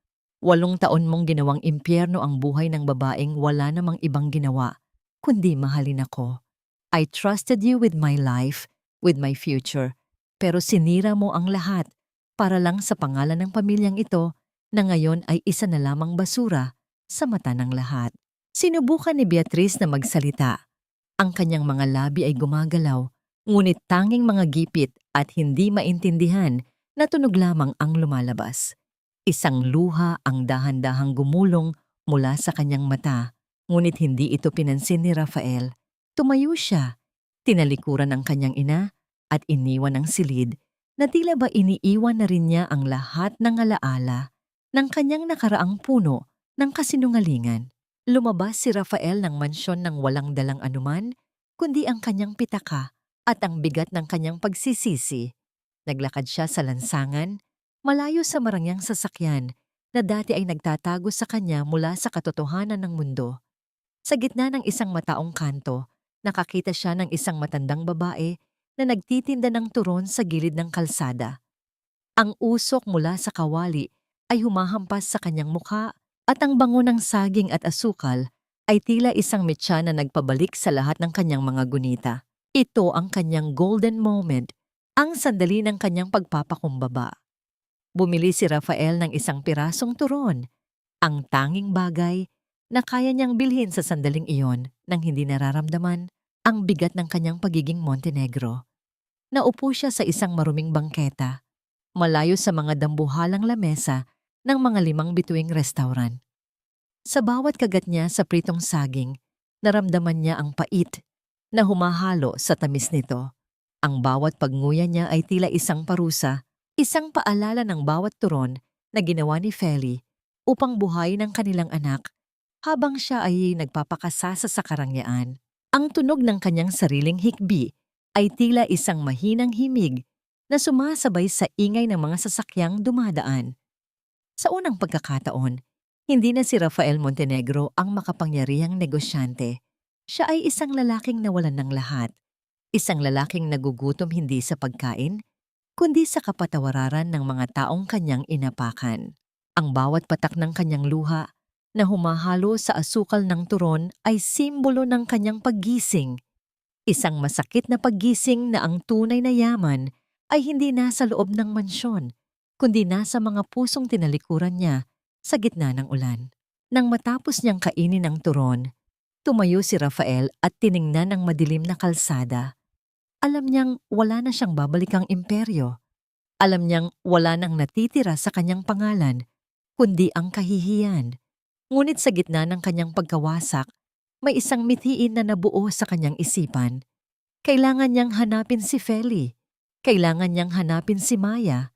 A: 8 taon mong ginawang impyerno ang buhay ng babaeng wala namang ibang ginawa, kundi mahalin ako. I trusted you with my life, with my future, pero sinira mo ang lahat para lang sa pangalan ng pamilyang ito na ngayon ay isa na lamang basura sa mata ng lahat. Sinubukan ni Beatriz na magsalita. Ang kanyang mga labi ay gumagalaw, ngunit tanging mga gipit at hindi maintindihan na tunog lamang ang lumalabas. Isang luha ang dahan-dahang gumulong mula sa kanyang mata, ngunit hindi ito pinansin ni Rafael. Tumayo siya, tinalikuran ang kanyang ina at iniwan ang silid na tila ba iniiwan na rin niya ang lahat ng alaala ng kanyang nakaraang puno ng kasinungalingan. Lumabas si Rafael ng mansyon ng walang dalang anuman, kundi ang kanyang pitaka at ang bigat ng kanyang pagsisisi. Naglakad siya sa lansangan, malayo sa marangyang sasakyan na dati ay nagtatago sa kanya mula sa katotohanan ng mundo. Sa gitna ng isang mataong kanto, nakakita siya ng isang matandang babae na nagtitinda ng turon sa gilid ng kalsada. Ang usok mula sa kawali ay humahampas sa kanyang mukha at ang bango ng saging at asukal ay tila isang metsa na nagpabalik sa lahat ng kanyang mga gunita. Ito ang kanyang golden moment, ang sandali ng kanyang pagpapakumbaba. Bumili si Rafael ng isang pirasong turon, ang tanging bagay na kaya niyang bilhin sa sandaling iyon nang hindi nararamdaman ang bigat ng kanyang pagiging Montenegro. Naupo siya sa isang maruming bangketa, malayo sa mga dambuhalang lamesa ng mga 5 bituing restaurant. Sa bawat kagat niya sa pritong saging, naramdaman niya ang pait na humahalo sa tamis nito. Ang bawat pagnguya niya ay tila isang parusa, isang paalala ng bawat turon na ginawa ni Feli upang buhayin ang kanilang anak habang siya ay nagpapakasasa sa karangyaan. Ang tunog ng kanyang sariling hikbi ay tila isang mahinang himig na sumasabay sa ingay ng mga sasakyang dumadaan. Sa unang pagkakataon, hindi na si Rafael Montenegro ang makapangyarihang negosyante. Siya ay isang lalaking nawalan ng lahat. Isang lalaking nagugutom hindi sa pagkain, kundi sa kapatawararan ng mga taong kanyang inapakan. Ang bawat patak ng kanyang luha na humahalo sa asukal ng turon ay simbolo ng kanyang paggising. Isang masakit na paggising na ang tunay na yaman ay hindi nasa loob ng mansyon, kundi nasa mga pusong tinalikuran niya sa gitna ng ulan. Nang matapos niyang kainin ang turon, tumayo si Rafael at tiningnan ang madilim na kalsada. Alam niyang wala na siyang babalikang imperyo. Alam niyang wala nang natitira sa kanyang pangalan, kundi ang kahihiyan. Ngunit sa gitna ng kanyang pagkawasak, may isang mithiin na nabuo sa kanyang isipan. Kailangan niyang hanapin si Feli. Kailangan niyang hanapin si Maya.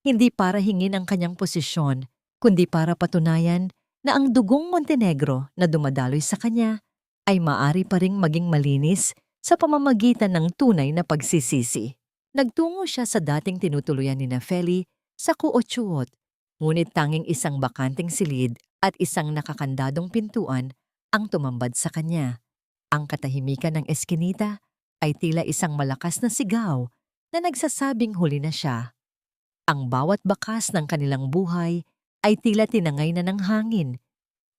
A: Hindi para hingin ang kanyang posisyon, kundi para patunayan na ang dugong Montenegro na dumadaloy sa kanya ay maari pa ring maging malinis sa pamamagitan ng tunay na pagsisisi. Nagtungo siya sa dating tinutuluyan ni Feli sa Kuochuot, ngunit tanging isang bakanting silid at isang nakakandadong pintuan ang tumambad sa kanya. Ang katahimikan ng eskinita ay tila isang malakas na sigaw na nagsasabing huli na siya. Ang bawat bakas ng kanilang buhay ay tila tinangay na ng hangin.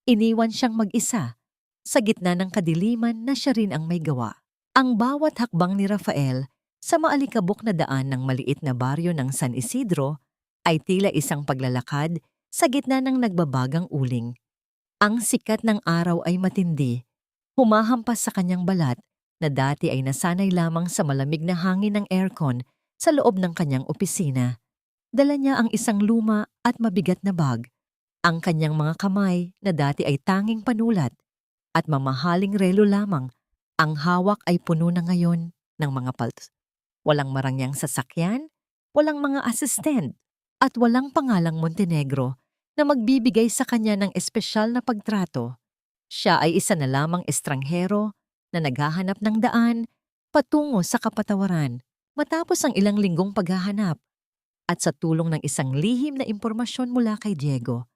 A: Iniwan siyang mag-isa sa gitna ng kadiliman na siya rin ang may gawa. Ang bawat hakbang ni Rafael sa maalikabok na daan ng maliit na baryo ng San Isidro ay tila isang paglalakad sa gitna ng nagbabagang uling. Ang sikat ng araw ay matindi, humahampas sa kanyang balat na dati ay nasanay lamang sa malamig na hangin ng aircon sa loob ng kanyang opisina. Dala niya ang isang luma at mabigat na bag. Ang kanyang mga kamay na dati ay tanging panulat at mamahaling relo lamang, ang hawak ay puno na ngayon ng mga paltos. Walang marangyang sasakyan, walang mga asistent, at walang pangalang Montenegro na magbibigay sa kanya ng espesyal na pagtrato. Siya ay isa na lamang estranghero na naghahanap ng daan patungo sa kapatawaran matapos ang ilang linggong paghahanap. At sa tulong ng isang lihim na impormasyon mula kay Diego,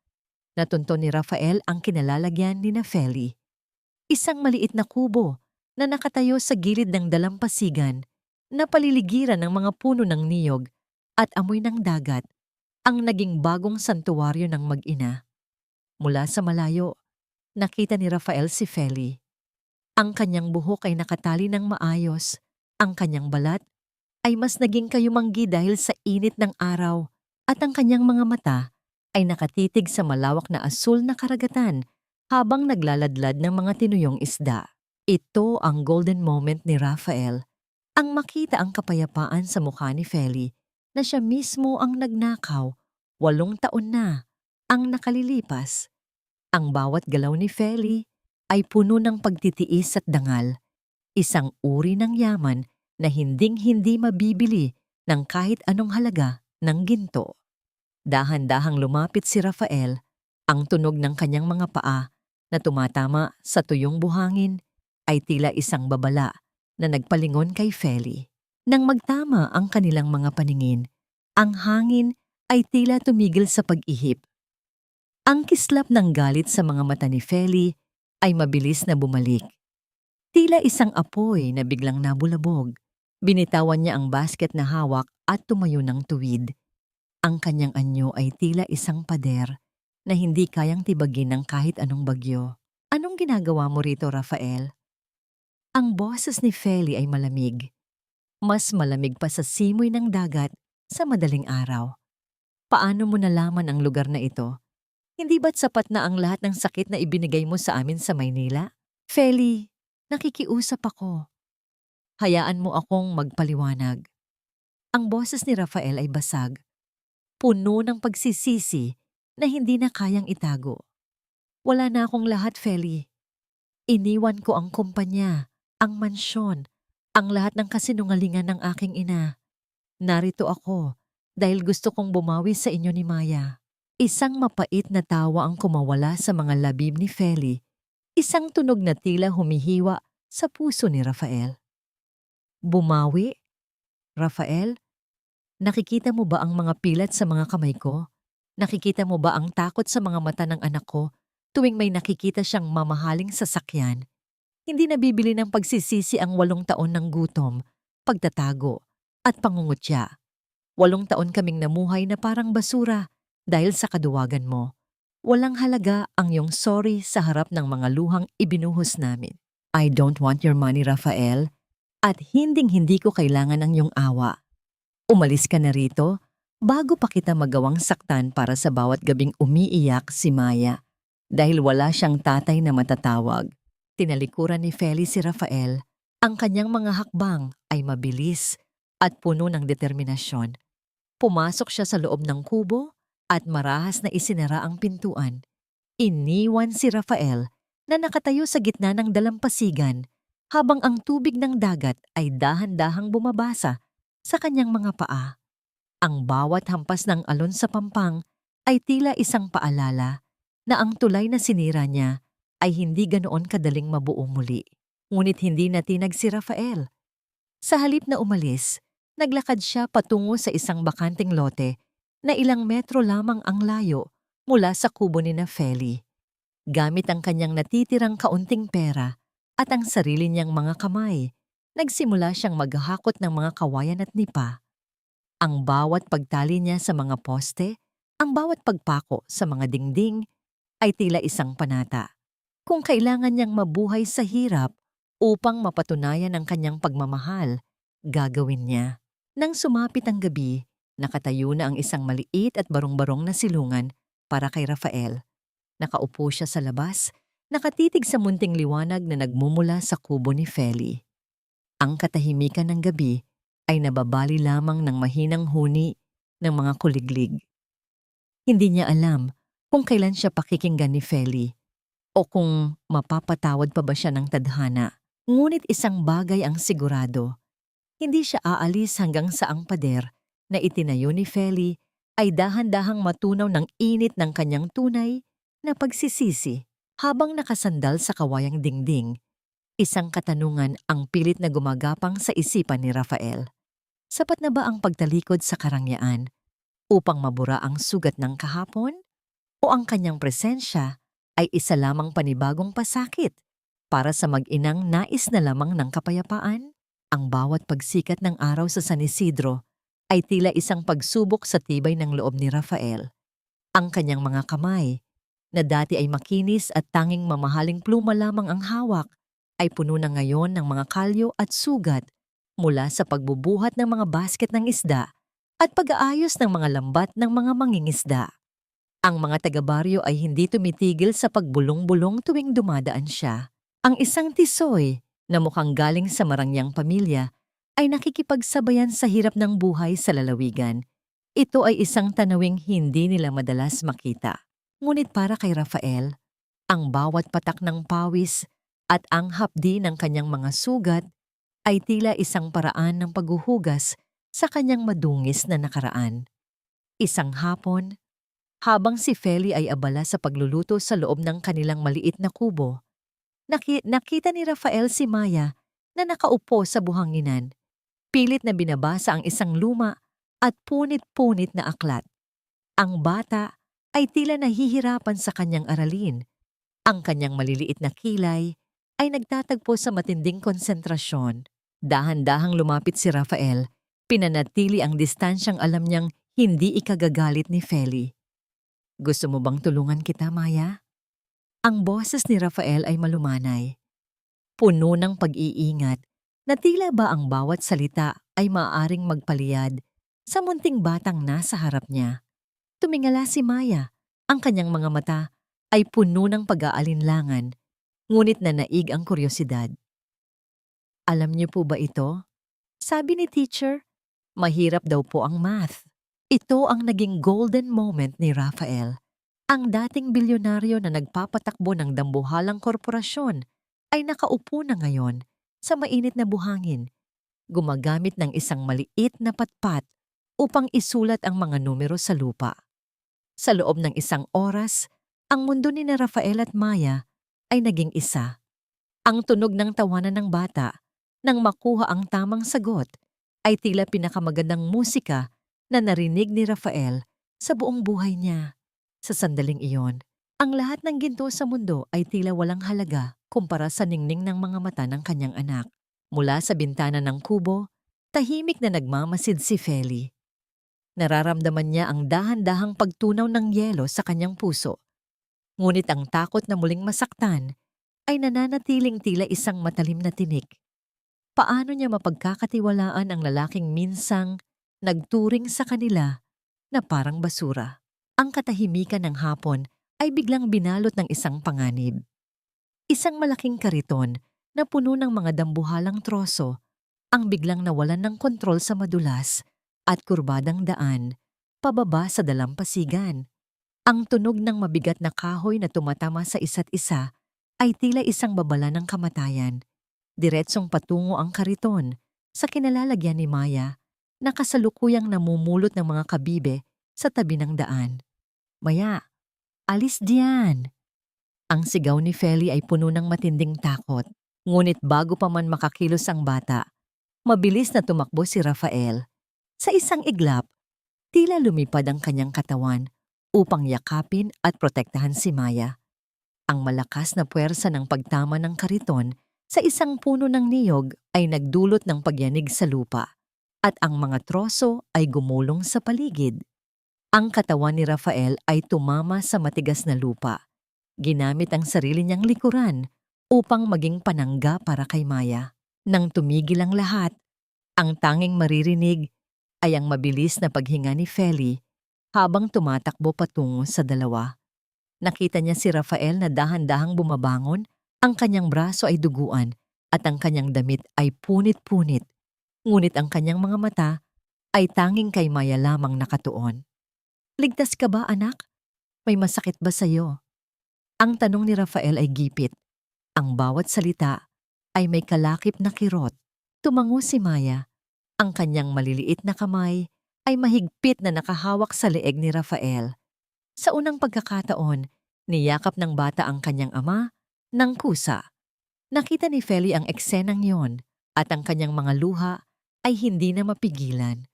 A: natunto ni Rafael ang kinalalagyan ni Feli. Isang maliit na kubo na nakatayo sa gilid ng dalampasigan na paliligiran ng mga puno ng niyog at amoy ng dagat, ang naging bagong santuwaryo ng mag-ina. Mula sa malayo, nakita ni Rafael si Feli. Ang kanyang buhok ay nakatali ng maayos, ang kanyang balat ay mas naging kayumanggi dahil sa init ng araw at ang kanyang mga mata ay nakatitig sa malawak na asul na karagatan habang naglaladlad ng mga tinuyong isda. Ito ang golden moment ni Rafael, ang makita ang kapayapaan sa mukha ni Feli na siya mismo ang nagnakaw, 8 taon na ang nakalilipas. Ang bawat galaw ni Feli ay puno ng pagtitiis at dangal, isang uri ng yaman na hinding-hindi mabibili ng kahit anong halaga ng ginto. Dahan-dahang lumapit si Rafael, ang tunog ng kanyang mga paa na tumatama sa tuyong buhangin ay tila isang babala na nagpalingon kay Feli. Nang magtama ang kanilang mga paningin, ang hangin ay tila tumigil sa pag-ihip. Ang kislap ng galit sa mga mata ni Feli ay mabilis na bumalik. Tila isang apoy na biglang nabulabog. Binitawan niya ang basket na hawak at tumayo ng tuwid. Ang kanyang anyo ay tila isang pader na hindi kayang tibagin ng kahit anong bagyo. Anong ginagawa mo rito, Rafael? Ang boses ni Feli ay malamig. Mas malamig pa sa simoy ng dagat sa madaling araw. Paano mo nalaman ang lugar na ito? Hindi ba't sapat na ang lahat ng sakit na ibinigay mo sa amin sa Maynila? Feli, nakikiusap ako. Hayaan mo akong magpaliwanag. Ang boses ni Rafael ay basag, puno ng pagsisisi na hindi na kayang itago. Wala na akong lahat, Feli. Iniwan ko ang kumpanya, ang mansyon, ang lahat ng kasinungalingan ng aking ina. Narito ako dahil gusto kong bumawi sa inyo ni Maya. Isang mapait na tawa ang kumawala sa mga labib ni Feli Isang tunog na tila humihiwa sa puso ni Rafael. Bumawi? Rafael, nakikita mo ba ang mga pilat sa mga kamay ko? Nakikita mo ba ang takot sa mga mata ng anak ko tuwing may nakikita siyang mamahaling sasakyan? Hindi nabibili ng pagsisisi ang 8 taon ng gutom, pagtatago, at pangungutya. 8 taon kaming namuhay na parang basura dahil sa kaduwagan mo. Walang halaga ang iyong sorry sa harap ng mga luhang ibinuhos namin. I don't want your money, Rafael, at hinding-hindi ko kailangan ng iyong awa. Umalis ka na rito bago pa kita magawang saktan para sa bawat gabing umiiyak si Maya dahil wala siyang tatay na matatawag. Tinalikuran ni Feli si Rafael. Ang kanyang mga hakbang ay mabilis at puno ng determinasyon. Pumasok siya sa loob ng kubo at marahas na isinara ang pintuan. Iniwan si Rafael na nakatayo sa gitna ng dalampasigan habang ang tubig ng dagat ay dahan-dahang bumabasa sa kanyang mga paa. Ang bawat hampas ng alon sa pampang ay tila isang paalala na ang tulay na sinira niya ay hindi ganoon kadaling mabuo muli. Ngunit hindi natinag si Rafael. Sa halip na umalis, naglakad siya patungo sa isang bakanting lote na ilang metro lamang ang layo mula sa kubo ni Feli. Gamit ang kanyang natitirang kaunting pera at ang sarili niyang mga kamay, nagsimula siyang maghahakot ng mga kawayan at nipa. Ang bawat pagtali niya sa mga poste, ang bawat pagpako sa mga dingding, ay tila isang panata. Kung kailangan niyang mabuhay sa hirap upang mapatunayan ang kanyang pagmamahal, gagawin niya. Nang sumapit ang gabi, nakatayo na ang isang maliit at barong-barong na silungan para kay Rafael. Nakaupo siya sa labas, nakatitig sa munting liwanag na nagmumula sa kubo ni Feli. Ang katahimikan ng gabi ay nababali lamang ng mahinang huni ng mga kuliglig. Hindi niya alam kung kailan siya pakikinggan ni Feli o kung mapapatawad pa ba siya ng tadhana. Ngunit isang bagay ang sigurado. Hindi siya aalis hanggang sa ang pader na itinayo ni Feli ay dahan-dahang matunaw ng init ng kanyang tunay na pagsisisi. Habang nakasandal sa kawayang dingding, isang katanungan ang pilit na gumagapang sa isipan ni Rafael. Sapat na ba ang pagtalikod sa karangyaan upang mabura ang sugat ng kahapon? O ang kanyang presensya ay isa lamang panibagong pasakit para sa mag-inang nais na lamang ng kapayapaan? Ang bawat pagsikat ng araw sa San Isidro ay tila isang pagsubok sa tibay ng loob ni Rafael. Ang kanyang mga kamay, na dati ay makinis at tanging mamahaling pluma lamang ang hawak, ay puno na ngayon ng mga kalyo at sugat mula sa pagbubuhat ng mga basket ng isda at pag-aayos ng mga lambat ng mga mangingisda. Ang mga taga-baryo ay hindi tumitigil sa pagbulong-bulong tuwing dumadaan siya. Ang isang tisoy na mukhang galing sa marangyang pamilya ay nakikipagsabayan sa hirap ng buhay sa lalawigan. Ito ay isang tanawing hindi nila madalas makita. Ngunit para kay Rafael, ang bawat patak ng pawis at ang hapdi ng kanyang mga sugat ay tila isang paraan ng paghuhugas sa kanyang madungis na nakaraan. Isang hapon, habang si Feli ay abala sa pagluluto sa loob ng kanilang maliit na kubo, nakita ni Rafael si Maya na nakaupo sa buhanginan. Pilit na binabasa ang isang luma at punit-punit na aklat. Ang bata ay tila nahihirapan sa kanyang aralin. Ang kanyang maliliit na kilay ay nagtatagpo sa matinding konsentrasyon. Dahan-dahang lumapit si Rafael, pinanatili ang distansyang alam niyang hindi ikagagalit ni Feli. Gusto mo bang tulungan kita, Maya? Ang boses ni Rafael ay malumanay. Puno ng pag-iingat na tila ba ang bawat salita ay maaaring magpaliyad sa munting batang nasa harap niya. Tumingala si Maya. Ang kanyang mga mata ay puno ng pag-aalinlangan, ngunit nanaig ang kuryosidad. Alam niyo po ba ito? Sabi ni teacher, mahirap daw po ang math. Ito ang naging golden moment ni Rafael. Ang dating bilyonaryo na nagpapatakbo ng dambuhalang korporasyon ay nakaupo na ngayon sa mainit na buhangin, gumagamit ng isang maliit na patpat upang isulat ang mga numero sa lupa. Sa loob ng isang oras, ang mundo ni Rafael at Maya ay naging isa. Ang tunog ng tawanan ng bata nang makuha ang tamang sagot ay tila pinakamagandang musika na narinig ni Rafael sa buong buhay niya. Sa sandaling iyon, ang lahat ng ginto sa mundo ay tila walang halaga kumpara sa ningning ng mga mata ng kanyang anak. Mula sa bintana ng kubo, tahimik na nagmamasid si Feli. Nararamdaman niya ang dahan-dahang pagtunaw ng yelo sa kanyang puso. Ngunit ang takot na muling masaktan ay nananatiling tila isang matalim na tinik. Paano niya mapagkakatiwalaan ang lalaking minsang nagturing sa kanila na parang basura? Ang katahimikan ng hapon ay biglang binalot ng isang panganib. Isang malaking kariton na puno ng mga dambuhalang troso ang biglang nawalan ng kontrol sa madulas at kurbadang daan pababa sa dalampasigan. Ang tunog ng mabigat na kahoy na tumatama sa isa't isa ay tila isang babala ng kamatayan. Diretsong patungo ang kariton sa kinalalagyan ni Maya na kasalukuyang namumulot ng mga kabibe sa tabi ng daan. "Maya, alis diyan!" Ang sigaw ni Feli ay puno ng matinding takot. Ngunit bago pa man makakilos ang bata, mabilis na tumakbo si Rafael. Sa isang iglap, tila lumipad ang kanyang katawan upang yakapin at protektahan si Maya. Ang malakas na puwersa ng pagtama ng kariton sa isang puno ng niyog ay nagdulot ng pagyanig sa lupa at ang mga troso ay gumulong sa paligid. Ang katawan ni Rafael ay tumama sa matigas na lupa. Ginamit ang sarili niyang likuran upang maging panangga para kay Maya. Nang tumigil ang lahat, ang tanging maririnig ay ang mabilis na paghinga ni Feli habang tumatakbo patungo sa dalawa. Nakita niya si Rafael na dahan-dahang bumabangon, ang kanyang braso ay duguan at ang kanyang damit ay punit-punit. Ngunit ang kanyang mga mata ay tanging kay Maya lamang nakatuon. "Ligtas ka ba, anak? May masakit ba sa'yo?" Ang tanong ni Rafael ay gipit. Ang bawat salita ay may kalakip na kirot. Tumango si Maya. Ang kanyang maliliit na kamay ay mahigpit na nakahawak sa leeg ni Rafael. Sa unang pagkakataon, niyakap ng bata ang kanyang ama ng kusa. Nakita ni Feli ang eksenang yon at ang kanyang mga luha ay hindi na mapigilan.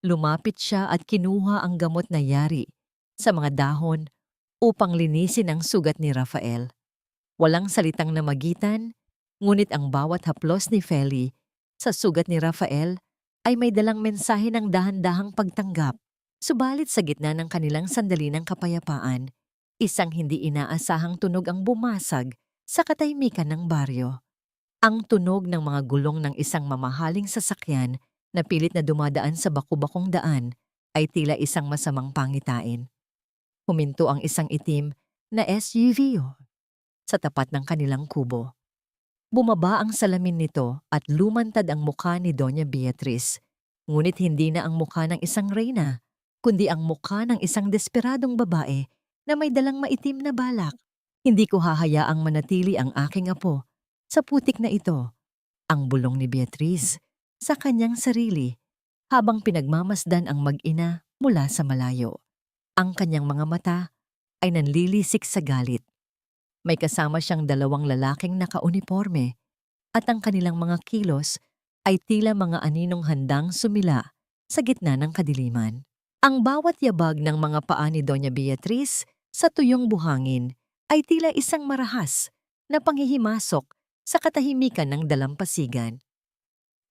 A: Lumapit siya at kinuha ang gamot na yari sa mga dahon upang linisin ang sugat ni Rafael. Walang salitang namagitan, ngunit ang bawat haplos ni Feli sa sugat ni Rafael ay may dalang mensahe ng dahan-dahang pagtanggap. Subalit sa gitna ng kanilang sandali ng kapayapaan, isang hindi inaasahang tunog ang bumasag sa katahimikan ng baryo. Ang tunog ng mga gulong ng isang mamahaling sasakyan na pilit na dumadaan sa baku-bakong daan ay tila isang masamang pangitain. Huminto ang isang itim na SUV sa tapat ng kanilang kubo. Bumaba ang salamin nito at lumantad ang mukha ni Doña Beatriz. Ngunit hindi na ang mukha ng isang reyna, kundi ang mukha ng isang desperadong babae na may dalang maitim na balak. "Hindi ko hahayaang manatili ang aking apo sa putik na ito," ang bulong ni Beatriz sa kanyang sarili habang pinagmamasdan ang mag-ina mula sa malayo. Ang kanyang mga mata ay nanlilisik sa galit. May kasama siyang dalawang lalaking nakauniporme at ang kanilang mga kilos ay tila mga aninong handang sumila sa gitna ng kadiliman. Ang bawat yabag ng mga paa ni Doña Beatriz sa tuyong buhangin ay tila isang marahas na panghihimasok sa katahimikan ng dalampasigan.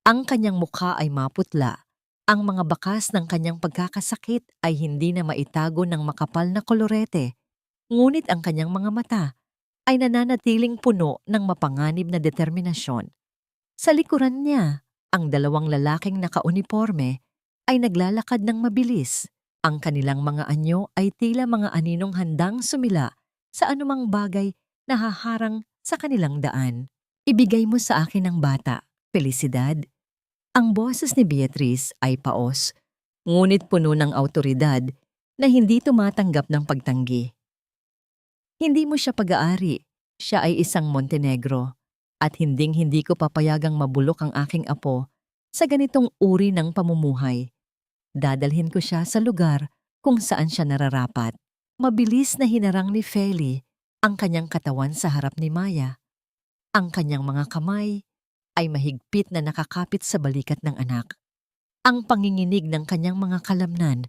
A: Ang kanyang mukha ay maputla. Ang mga bakas ng kanyang pagkakasakit ay hindi na maitago ng makapal na kolorete, ngunit ang kanyang mga mata ay nananatiling puno ng mapanganib na determinasyon. Sa likuran niya, ang dalawang lalaking nakauniporme ay naglalakad ng mabilis. Ang kanilang mga anyo ay tila mga aninong handang sumila sa anumang bagay na haharang sa kanilang daan. "Ibigay mo sa akin ang bata, Felicidad." Ang boses ni Beatriz ay paos, ngunit puno ng awtoridad na hindi tumatanggap ng pagtanggi. "Hindi mo siya pag-aari. Siya ay isang Montenegro at hinding-hindi ko papayagang mabulok ang aking apo sa ganitong uri ng pamumuhay. Dadalhin ko siya sa lugar kung saan siya nararapat." Mabilis na hinarang ni Feli ang kanyang katawan sa harap ni Maya. Ang kanyang mga kamay ay mahigpit na nakakapit sa balikat ng anak. Ang panginginig ng kanyang mga kalamnan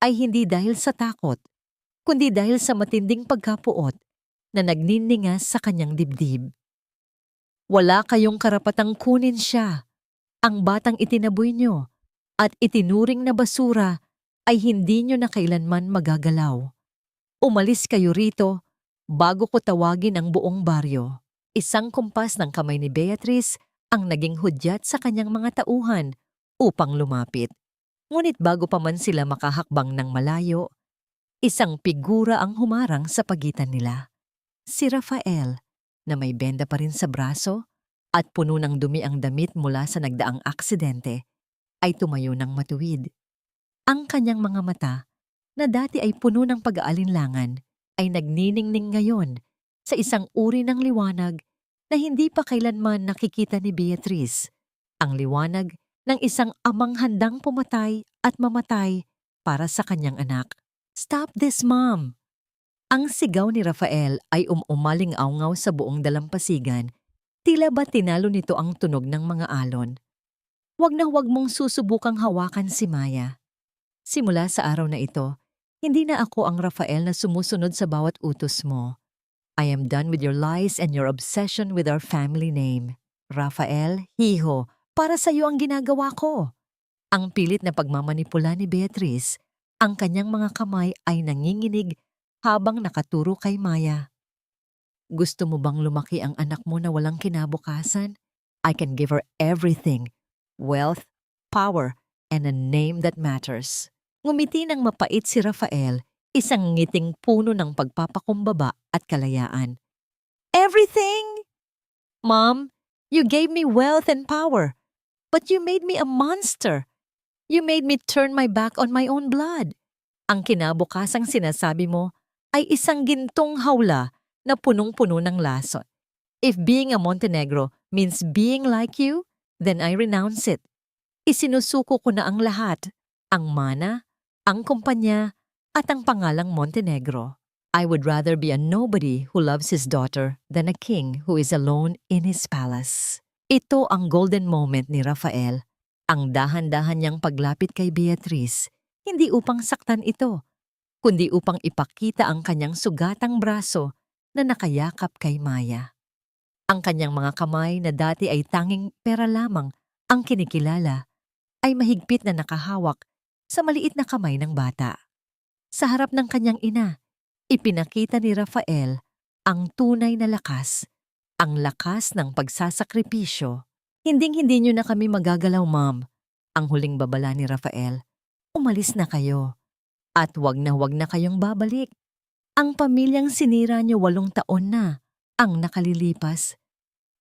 A: ay hindi dahil sa takot, kundi dahil sa matinding pagkapuot na nagniningas sa kanyang dibdib. Wala kayong karapatang kunin siya. Ang batang itinaboy nyo at itinuring na basura ay hindi nyo na kailanman magagalaw. Umalis kayo rito bago ko tawagin ang buong baryo. Isang kumpas ng kamay ni Beatrice ang naging hudyat sa kanyang mga tauhan upang lumapit. Ngunit bago pa man sila makahakbang ng malayo, isang figura ang humarang sa pagitan nila. Si Rafael, na may benda pa rin sa braso at puno ng dumi ang damit mula sa nagdaang aksidente, ay tumayo ng matuwid. Ang kanyang mga mata, na dati ay puno ng pag-aalinlangan, ay nagniningning ngayon sa isang uri ng liwanag na hindi pa kailanman nakikita ni Beatrice. Ang liwanag ng isang amang handang pumatay at mamatay para sa kanyang anak. "Stop this, Mom!" Ang sigaw ni Rafael ay umaling-awngaw sa buong dalampasigan. Tila ba tinalo nito ang tunog ng mga alon. Huwag na huwag mong susubukang hawakan si Maya. Simula sa araw na ito, hindi na ako ang Rafael na sumusunod sa bawat utos mo. I am done with your lies and your obsession with our family name. Rafael, hiho, para sa iyo ang ginagawa ko. Ang pilit na pagmamanipula ni Beatrice, ang kanyang mga kamay ay nanginginig habang nakaturo kay Maya. Gusto mo bang lumaki ang anak mo na walang kinabukasan? I can give her everything. Wealth, power, and a name that matters. Ngumiti ng mapait si Rafael, isang ngiting puno ng pagpapakumbaba at kalayaan. Everything? Mom, you gave me wealth and power, but you made me a monster. You made me turn my back on my own blood. Ang kinabukasang sinasabi mo ay isang gintong hawla na punong-puno ng lason. If being a Montenegro means being like you, then I renounce it. Isinusuko ko na ang lahat, ang mana, ang kumpanya, at ang pangalang Montenegro. I would rather be a nobody who loves his daughter than a king who is alone in his palace. Ito ang golden moment ni Rafael, ang dahan-dahan niyang paglapit kay Beatrice, hindi upang saktan ito, kundi upang ipakita ang kanyang sugatang braso na nakayakap kay Maya. Ang kanyang mga kamay na dati ay tanging pera lamang ang kinikilala, ay mahigpit na nakahawak sa maliit na kamay ng bata. Sa harap ng kanyang ina, ipinakita ni Rafael ang tunay na lakas, ang lakas ng pagsasakripisyo. Hinding-hindi niyo na kami magagalaw, Mom. Ang huling babala ni Rafael. Umalis na kayo. At wag na kayong babalik. Ang pamilyang sinira niyo 8 taon na, ang nakalilipas,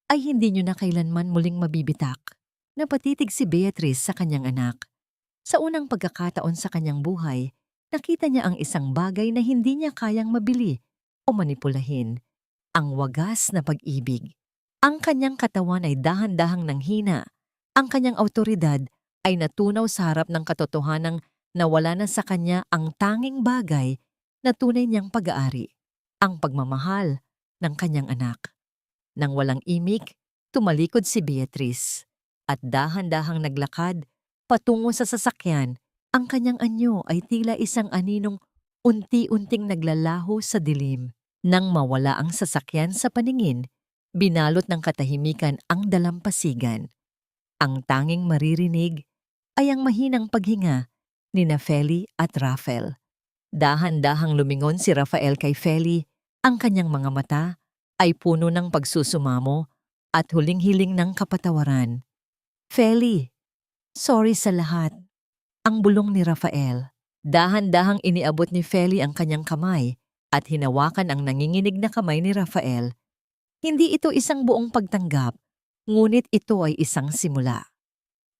A: ay hindi niyo na kailanman muling mabibitak. Napatitig si Beatrice sa kanyang anak. Sa unang pagkakataon sa kanyang buhay, nakita niya ang isang bagay na hindi niya kayang mabili o manipulahin, ang wagas na pag-ibig. Ang kanyang katawan ay dahan-dahang nanghina. Ang kanyang awtoridad ay natunaw sa harap ng katotohanang nawala na sa kanya ang tanging bagay na tunay niyang pag-aari, ang pagmamahal ng kanyang anak. Nang walang imik, tumalikod si Beatrice at dahan-dahang naglakad patungo sa sasakyan. Ang kanyang anyo ay tila isang aninong unti-unting naglalaho sa dilim. Nang mawala ang sasakyan sa paningin, binalot ng katahimikan ang dalampasigan. Ang tanging maririnig ay ang mahinang paghinga ni Feli at Rafael. Dahan-dahang lumingon si Rafael kay Feli, ang kanyang mga mata ay puno ng pagsusumamo at huling-hiling ng kapatawaran. Feli, sorry sa lahat. Ang bulong ni Rafael. Dahan-dahang iniabot ni Feli ang kanyang kamay at hinawakan ang nanginginig na kamay ni Rafael. Hindi ito isang buong pagtanggap, ngunit ito ay isang simula.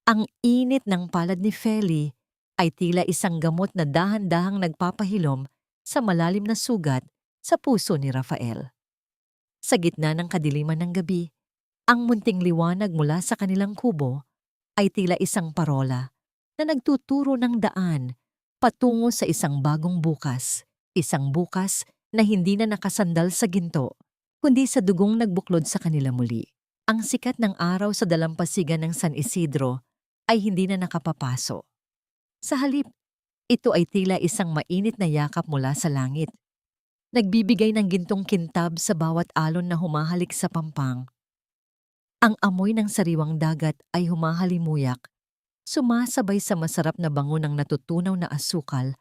A: Ang init ng palad ni Feli ay tila isang gamot na dahan-dahang nagpapahilom sa malalim na sugat sa puso ni Rafael. Sa gitna ng kadiliman ng gabi, ang munting liwanag mula sa kanilang kubo ay tila isang parola na nagtuturo ng daan patungo sa isang bagong bukas, isang bukas na hindi na nakasandal sa ginto, kundi sa dugong nagbuklod sa kanila muli. Ang sikat ng araw sa dalampasigan ng San Isidro ay hindi na nakapapaso. Sa halip, ito ay tila isang mainit na yakap mula sa langit. Nagbibigay ng gintong kintab sa bawat alon na humahalik sa pampang. Ang amoy ng sariwang dagat ay humahalimuyak, sumasabay sa masarap na bango ng natutunaw na asukal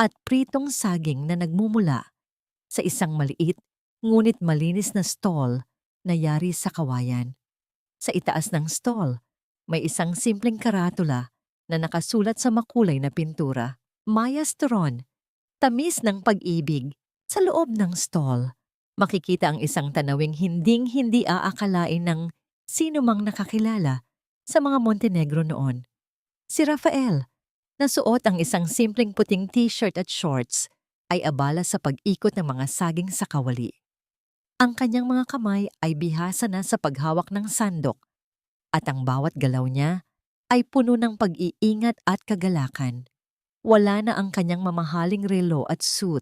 A: at pritong saging na nagmumula sa isang maliit ngunit malinis na stall na yari sa kawayan. Sa itaas ng stall, may isang simpleng karatula na nakasulat sa makulay na pintura. Maya's Turon, tamis ng pag-ibig. Sa loob ng stall, makikita ang isang tanawing hinding-hindi aakalain ng sino mang nakakilala sa mga Montenegro noon. Si Rafael, na suot ang isang simpleng puting t-shirt at shorts, ay abala sa pag-ikot ng mga saging sa kawali. Ang kanyang mga kamay ay bihasa na sa paghawak ng sandok at ang bawat galaw niya ay puno ng pag-iingat at kagalakan. Wala na ang kanyang mamahaling relo at suit.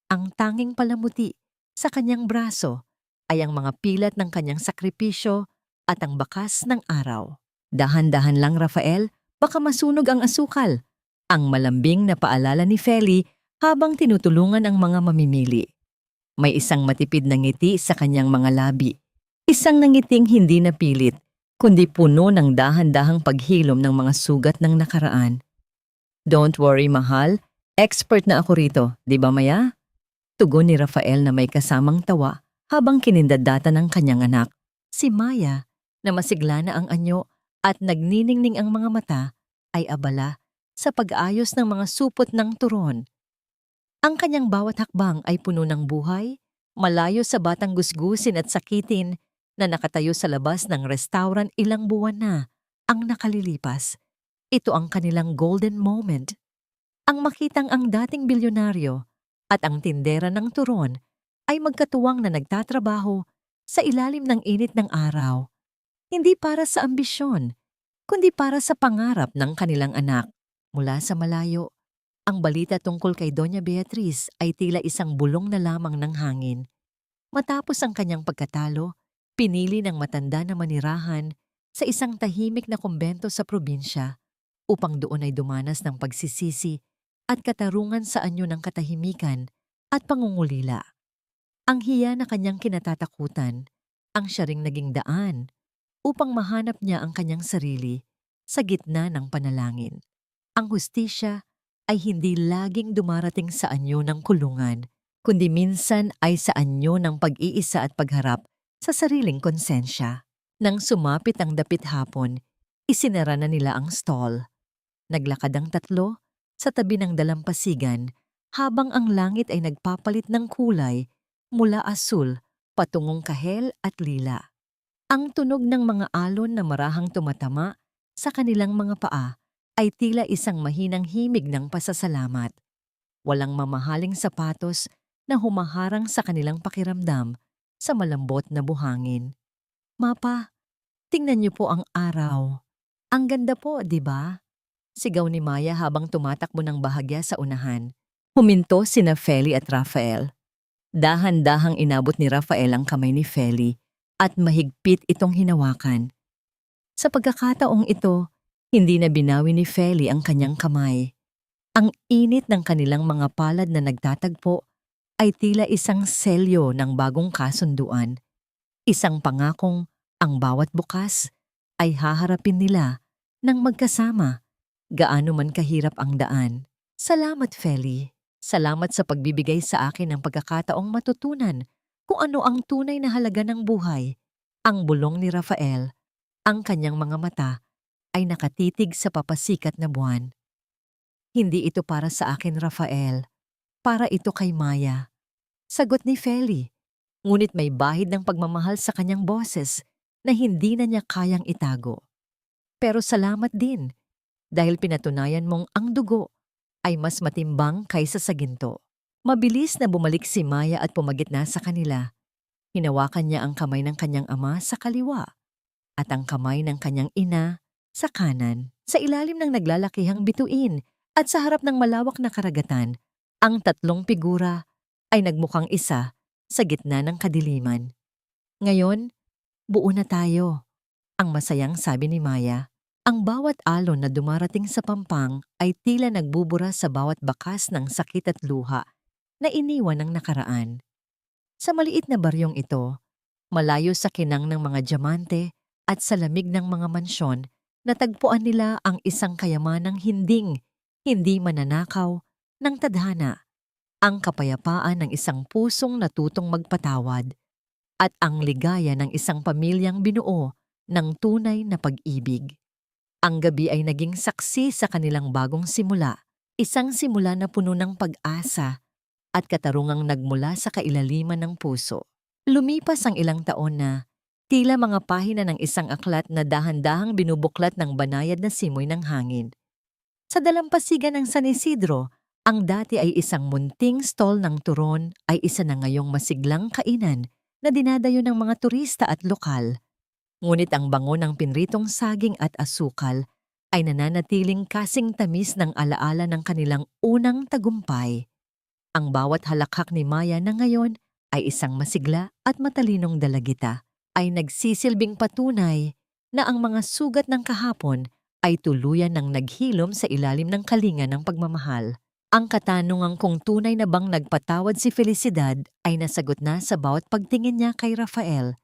A: Ang tanging palamuti sa kanyang braso ay ang mga pilat ng kanyang sakripisyo at ang bakas ng araw. Dahan-dahan lang, Rafael, baka masunog ang asukal. Ang malambing na paalala ni Feli habang tinutulungan ang mga mamimili. May isang matipid na ngiti sa kanyang mga labi. Isang nangiting hindi napilit, kundi puno ng dahan-dahang paghilom ng mga sugat ng nakaraan. Don't worry, mahal. Expert na ako rito, di ba, Maya? Tugon ni Rafael na may kasamang tawa habang kinindadata ng kanyang anak. Si Maya, na masigla na ang anyo at nagniningning ang mga mata, ay abala sa pag-ayos ng mga supot ng turon. Ang kanyang bawat hakbang ay puno ng buhay, malayo sa batang gusgusin at sakitin na nakatayo sa labas ng restaurant ilang buwan na ang nakalilipas. Ito ang kanilang golden moment. Ang makitang ang dating bilyonaryo at ang tindera ng turon ay magkatuwang na nagtatrabaho sa ilalim ng init ng araw. Hindi para sa ambisyon, kundi para sa pangarap ng kanilang anak. Mula sa malayo, ang balita tungkol kay Doña Beatriz ay tila isang bulong na lamang ng hangin. Matapos ang kanyang pagkatalo, pinili ng matanda na manirahan sa isang tahimik na kumbento sa probinsya upang doon ay dumanas ng pagsisisi at katarungan sa anyo ng katahimikan at pangungulila. Ang hiya na kanyang kinatatakutan, ang siya ring naging daan upang mahanap niya ang kanyang sarili sa gitna ng panalangin. Ang hustisya ay hindi laging dumarating sa anyo ng kulungan, kundi minsan ay sa anyo ng pag-iisa at pagharap sa sariling konsensya. Nang sumapit ang dapit hapon, isinara na nila ang stall. Naglakad ang tatlo sa tabi ng dalampasigan habang ang langit ay nagpapalit ng kulay mula asul patungong kahel at lila. Ang tunog ng mga alon na marahang tumatama sa kanilang mga paa ay tila isang mahinang himig ng pasasalamat. Walang mamahaling sapatos na humaharang sa kanilang pakiramdam sa malambot na buhangin. Mapa, tingnan niyo po ang araw. Ang ganda po, di ba? Sigaw ni Maya habang tumatakbo ng bahagya sa unahan. Huminto sina Feli at Rafael. Dahan-dahang inabot ni Rafael ang kamay ni Feli at mahigpit itong hinawakan. Sa pagkakataong ito, hindi na binawi ni Feli ang kanyang kamay. Ang init ng kanilang mga palad na nagtatagpo ay tila isang selyo ng bagong kasunduan. Isang pangakong ang bawat bukas ay haharapin nila ng magkasama. Gaano man kahirap ang daan. Salamat, Feli. Salamat sa pagbibigay sa akin ng pagkakataong matutunan kung ano ang tunay na halaga ng buhay. Ang bulong ni Rafael, ang kanyang mga mata, ay nakatitig sa papasikat na buwan. Hindi ito para sa akin, Rafael. Para ito kay Maya. Sagot ni Feli, ngunit may bahid ng pagmamahal sa kanyang boses na hindi na niya kayang itago. Pero salamat din, dahil pinatunayan mong ang dugo ay mas matimbang kaysa sa ginto. Mabilis na bumalik si Maya at pumagitna sa kanila. Hinawakan niya ang kamay ng kanyang ama sa kaliwa at ang kamay ng kanyang ina sa kanan. Sa ilalim ng naglalakihang bituin at sa harap ng malawak na karagatan, ang tatlong figura ay nagmukhang isa sa gitna ng kadiliman. Ngayon, buo na tayo, ang masayang sabi ni Maya. Ang bawat alon na dumarating sa pampang ay tila nagbubura sa bawat bakas ng sakit at luha na iniwan ng nakaraan. Sa maliit na baryong ito, malayo sa kinang ng mga diamante at sa lamig ng mga mansyon, natagpuan nila ang isang kayamanang hindi mananakaw ng tadhana, ang kapayapaan ng isang pusong natutong magpatawad, at ang ligaya ng isang pamilyang binuo ng tunay na pag-ibig. Ang gabi ay naging saksi sa kanilang bagong simula, isang simula na puno ng pag-asa at katarungang nagmula sa kailaliman ng puso. Lumipas ang ilang taon na tila mga pahina ng isang aklat na dahan-dahang binubuklat ng banayad na simoy ng hangin. Sa dalampasigan ng San Isidro, ang dati ay isang munting stall ng turon ay isa na ngayong masiglang kainan na dinadayo ng mga turista at lokal. Ngunit ang bango ng pinritong saging at asukal ay nananatiling kasing tamis ng alaala ng kanilang unang tagumpay. Ang bawat halakhak ni Maya na ngayon ay isang masigla at matalinong dalagita ay nagsisilbing patunay na ang mga sugat ng kahapon ay tuluyan ng naghilom sa ilalim ng kalinga ng pagmamahal. Ang katanungang kung tunay na bang nagpatawad si Felicidad ay nasagot na sa bawat pagtingin niya kay Rafael.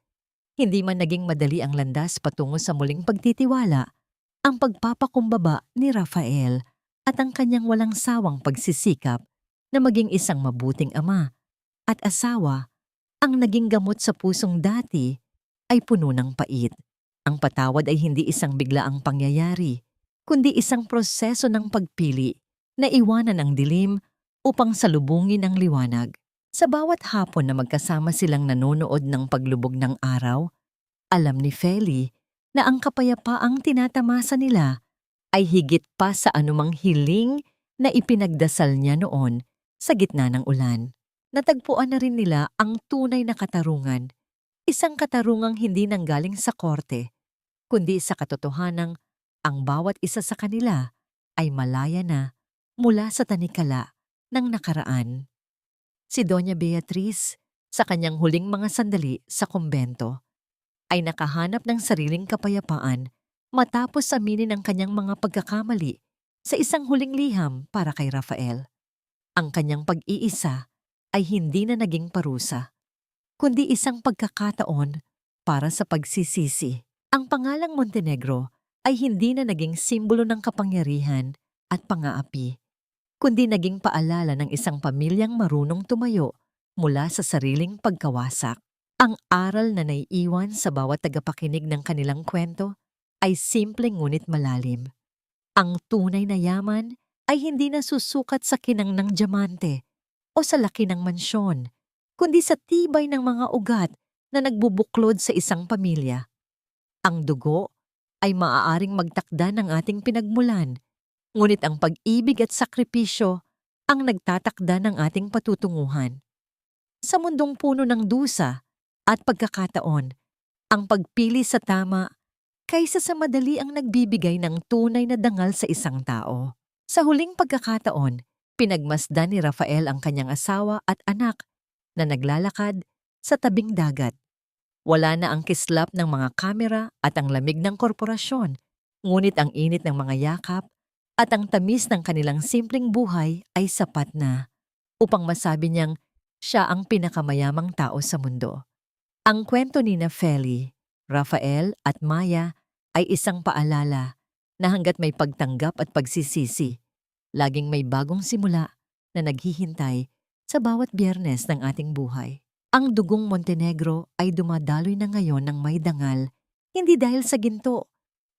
A: Hindi man naging madali ang landas patungo sa muling pagtitiwala, ang pagpapakumbaba ni Rafael at ang kanyang walang sawang pagsisikap na maging isang mabuting ama at asawa, ang naging gamot sa pusong dati ay puno ng pait. Ang patawad ay hindi isang biglaang pangyayari, kundi isang proseso ng pagpili na iwanan ang dilim upang salubungin ang liwanag. Sa bawat hapon na magkasama silang nanonood ng paglubog ng araw, alam ni Feli na ang kapayapaang tinatamasa nila ay higit pa sa anumang hiling na ipinagdasal niya noon sa gitna ng ulan. Natagpuan na rin nila ang tunay na katarungan, isang katarungang hindi nanggaling sa korte, kundi sa katotohanang ang bawat isa sa kanila ay malaya na mula sa tanikala ng nakaraan. Si Doña Beatriz, sa kanyang huling mga sandali sa kumbento, ay nakahanap ng sariling kapayapaan matapos aminin ang kanyang mga pagkakamali sa isang huling liham para kay Rafael. Ang kanyang pag-iisa ay hindi na naging parusa, kundi isang pagkakataon para sa pagsisisi. Ang pangalang Montenegro ay hindi na naging simbolo ng kapangyarihan at pang-aapi, kundi naging paalala ng isang pamilyang marunong tumayo mula sa sariling pagkawasak. Ang aral na naiiwan sa bawat tagapakinig ng kanilang kwento ay simple ngunit malalim. Ang tunay na yaman ay hindi nasusukat sa kinang ng diamante o sa laki ng mansyon, kundi sa tibay ng mga ugat na nagbubuklod sa isang pamilya. Ang dugo ay maaaring magtakda ng ating pinagmulan, ngunit ang pag-ibig at sakripisyo ang nagtatakda ng ating patutunguhan. Sa mundong puno ng dusa at pagkakataon, ang pagpili sa tama kaysa sa madali ang nagbibigay ng tunay na dangal sa isang tao. Sa huling pagkakataon, pinagmasdan ni Rafael ang kanyang asawa at anak na naglalakad sa tabing dagat. Wala na ang kislap ng mga kamera at ang lamig ng korporasyon, ngunit ang init ng mga yakap at ang tamis ng kanilang simpleng buhay ay sapat na upang masabi niyang siya ang pinakamayamang tao sa mundo. Ang kwento ni Feli, Rafael at Maya ay isang paalala na hanggat may pagtanggap at pagsisisi, laging may bagong simula na naghihintay sa bawat biyernes ng ating buhay. Ang dugong Montenegro ay dumadaloy na ngayon ng may dangal, hindi dahil sa ginto,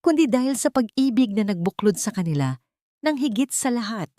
A: kundi dahil sa pag-ibig na nagbuklod sa kanila ng higit sa lahat.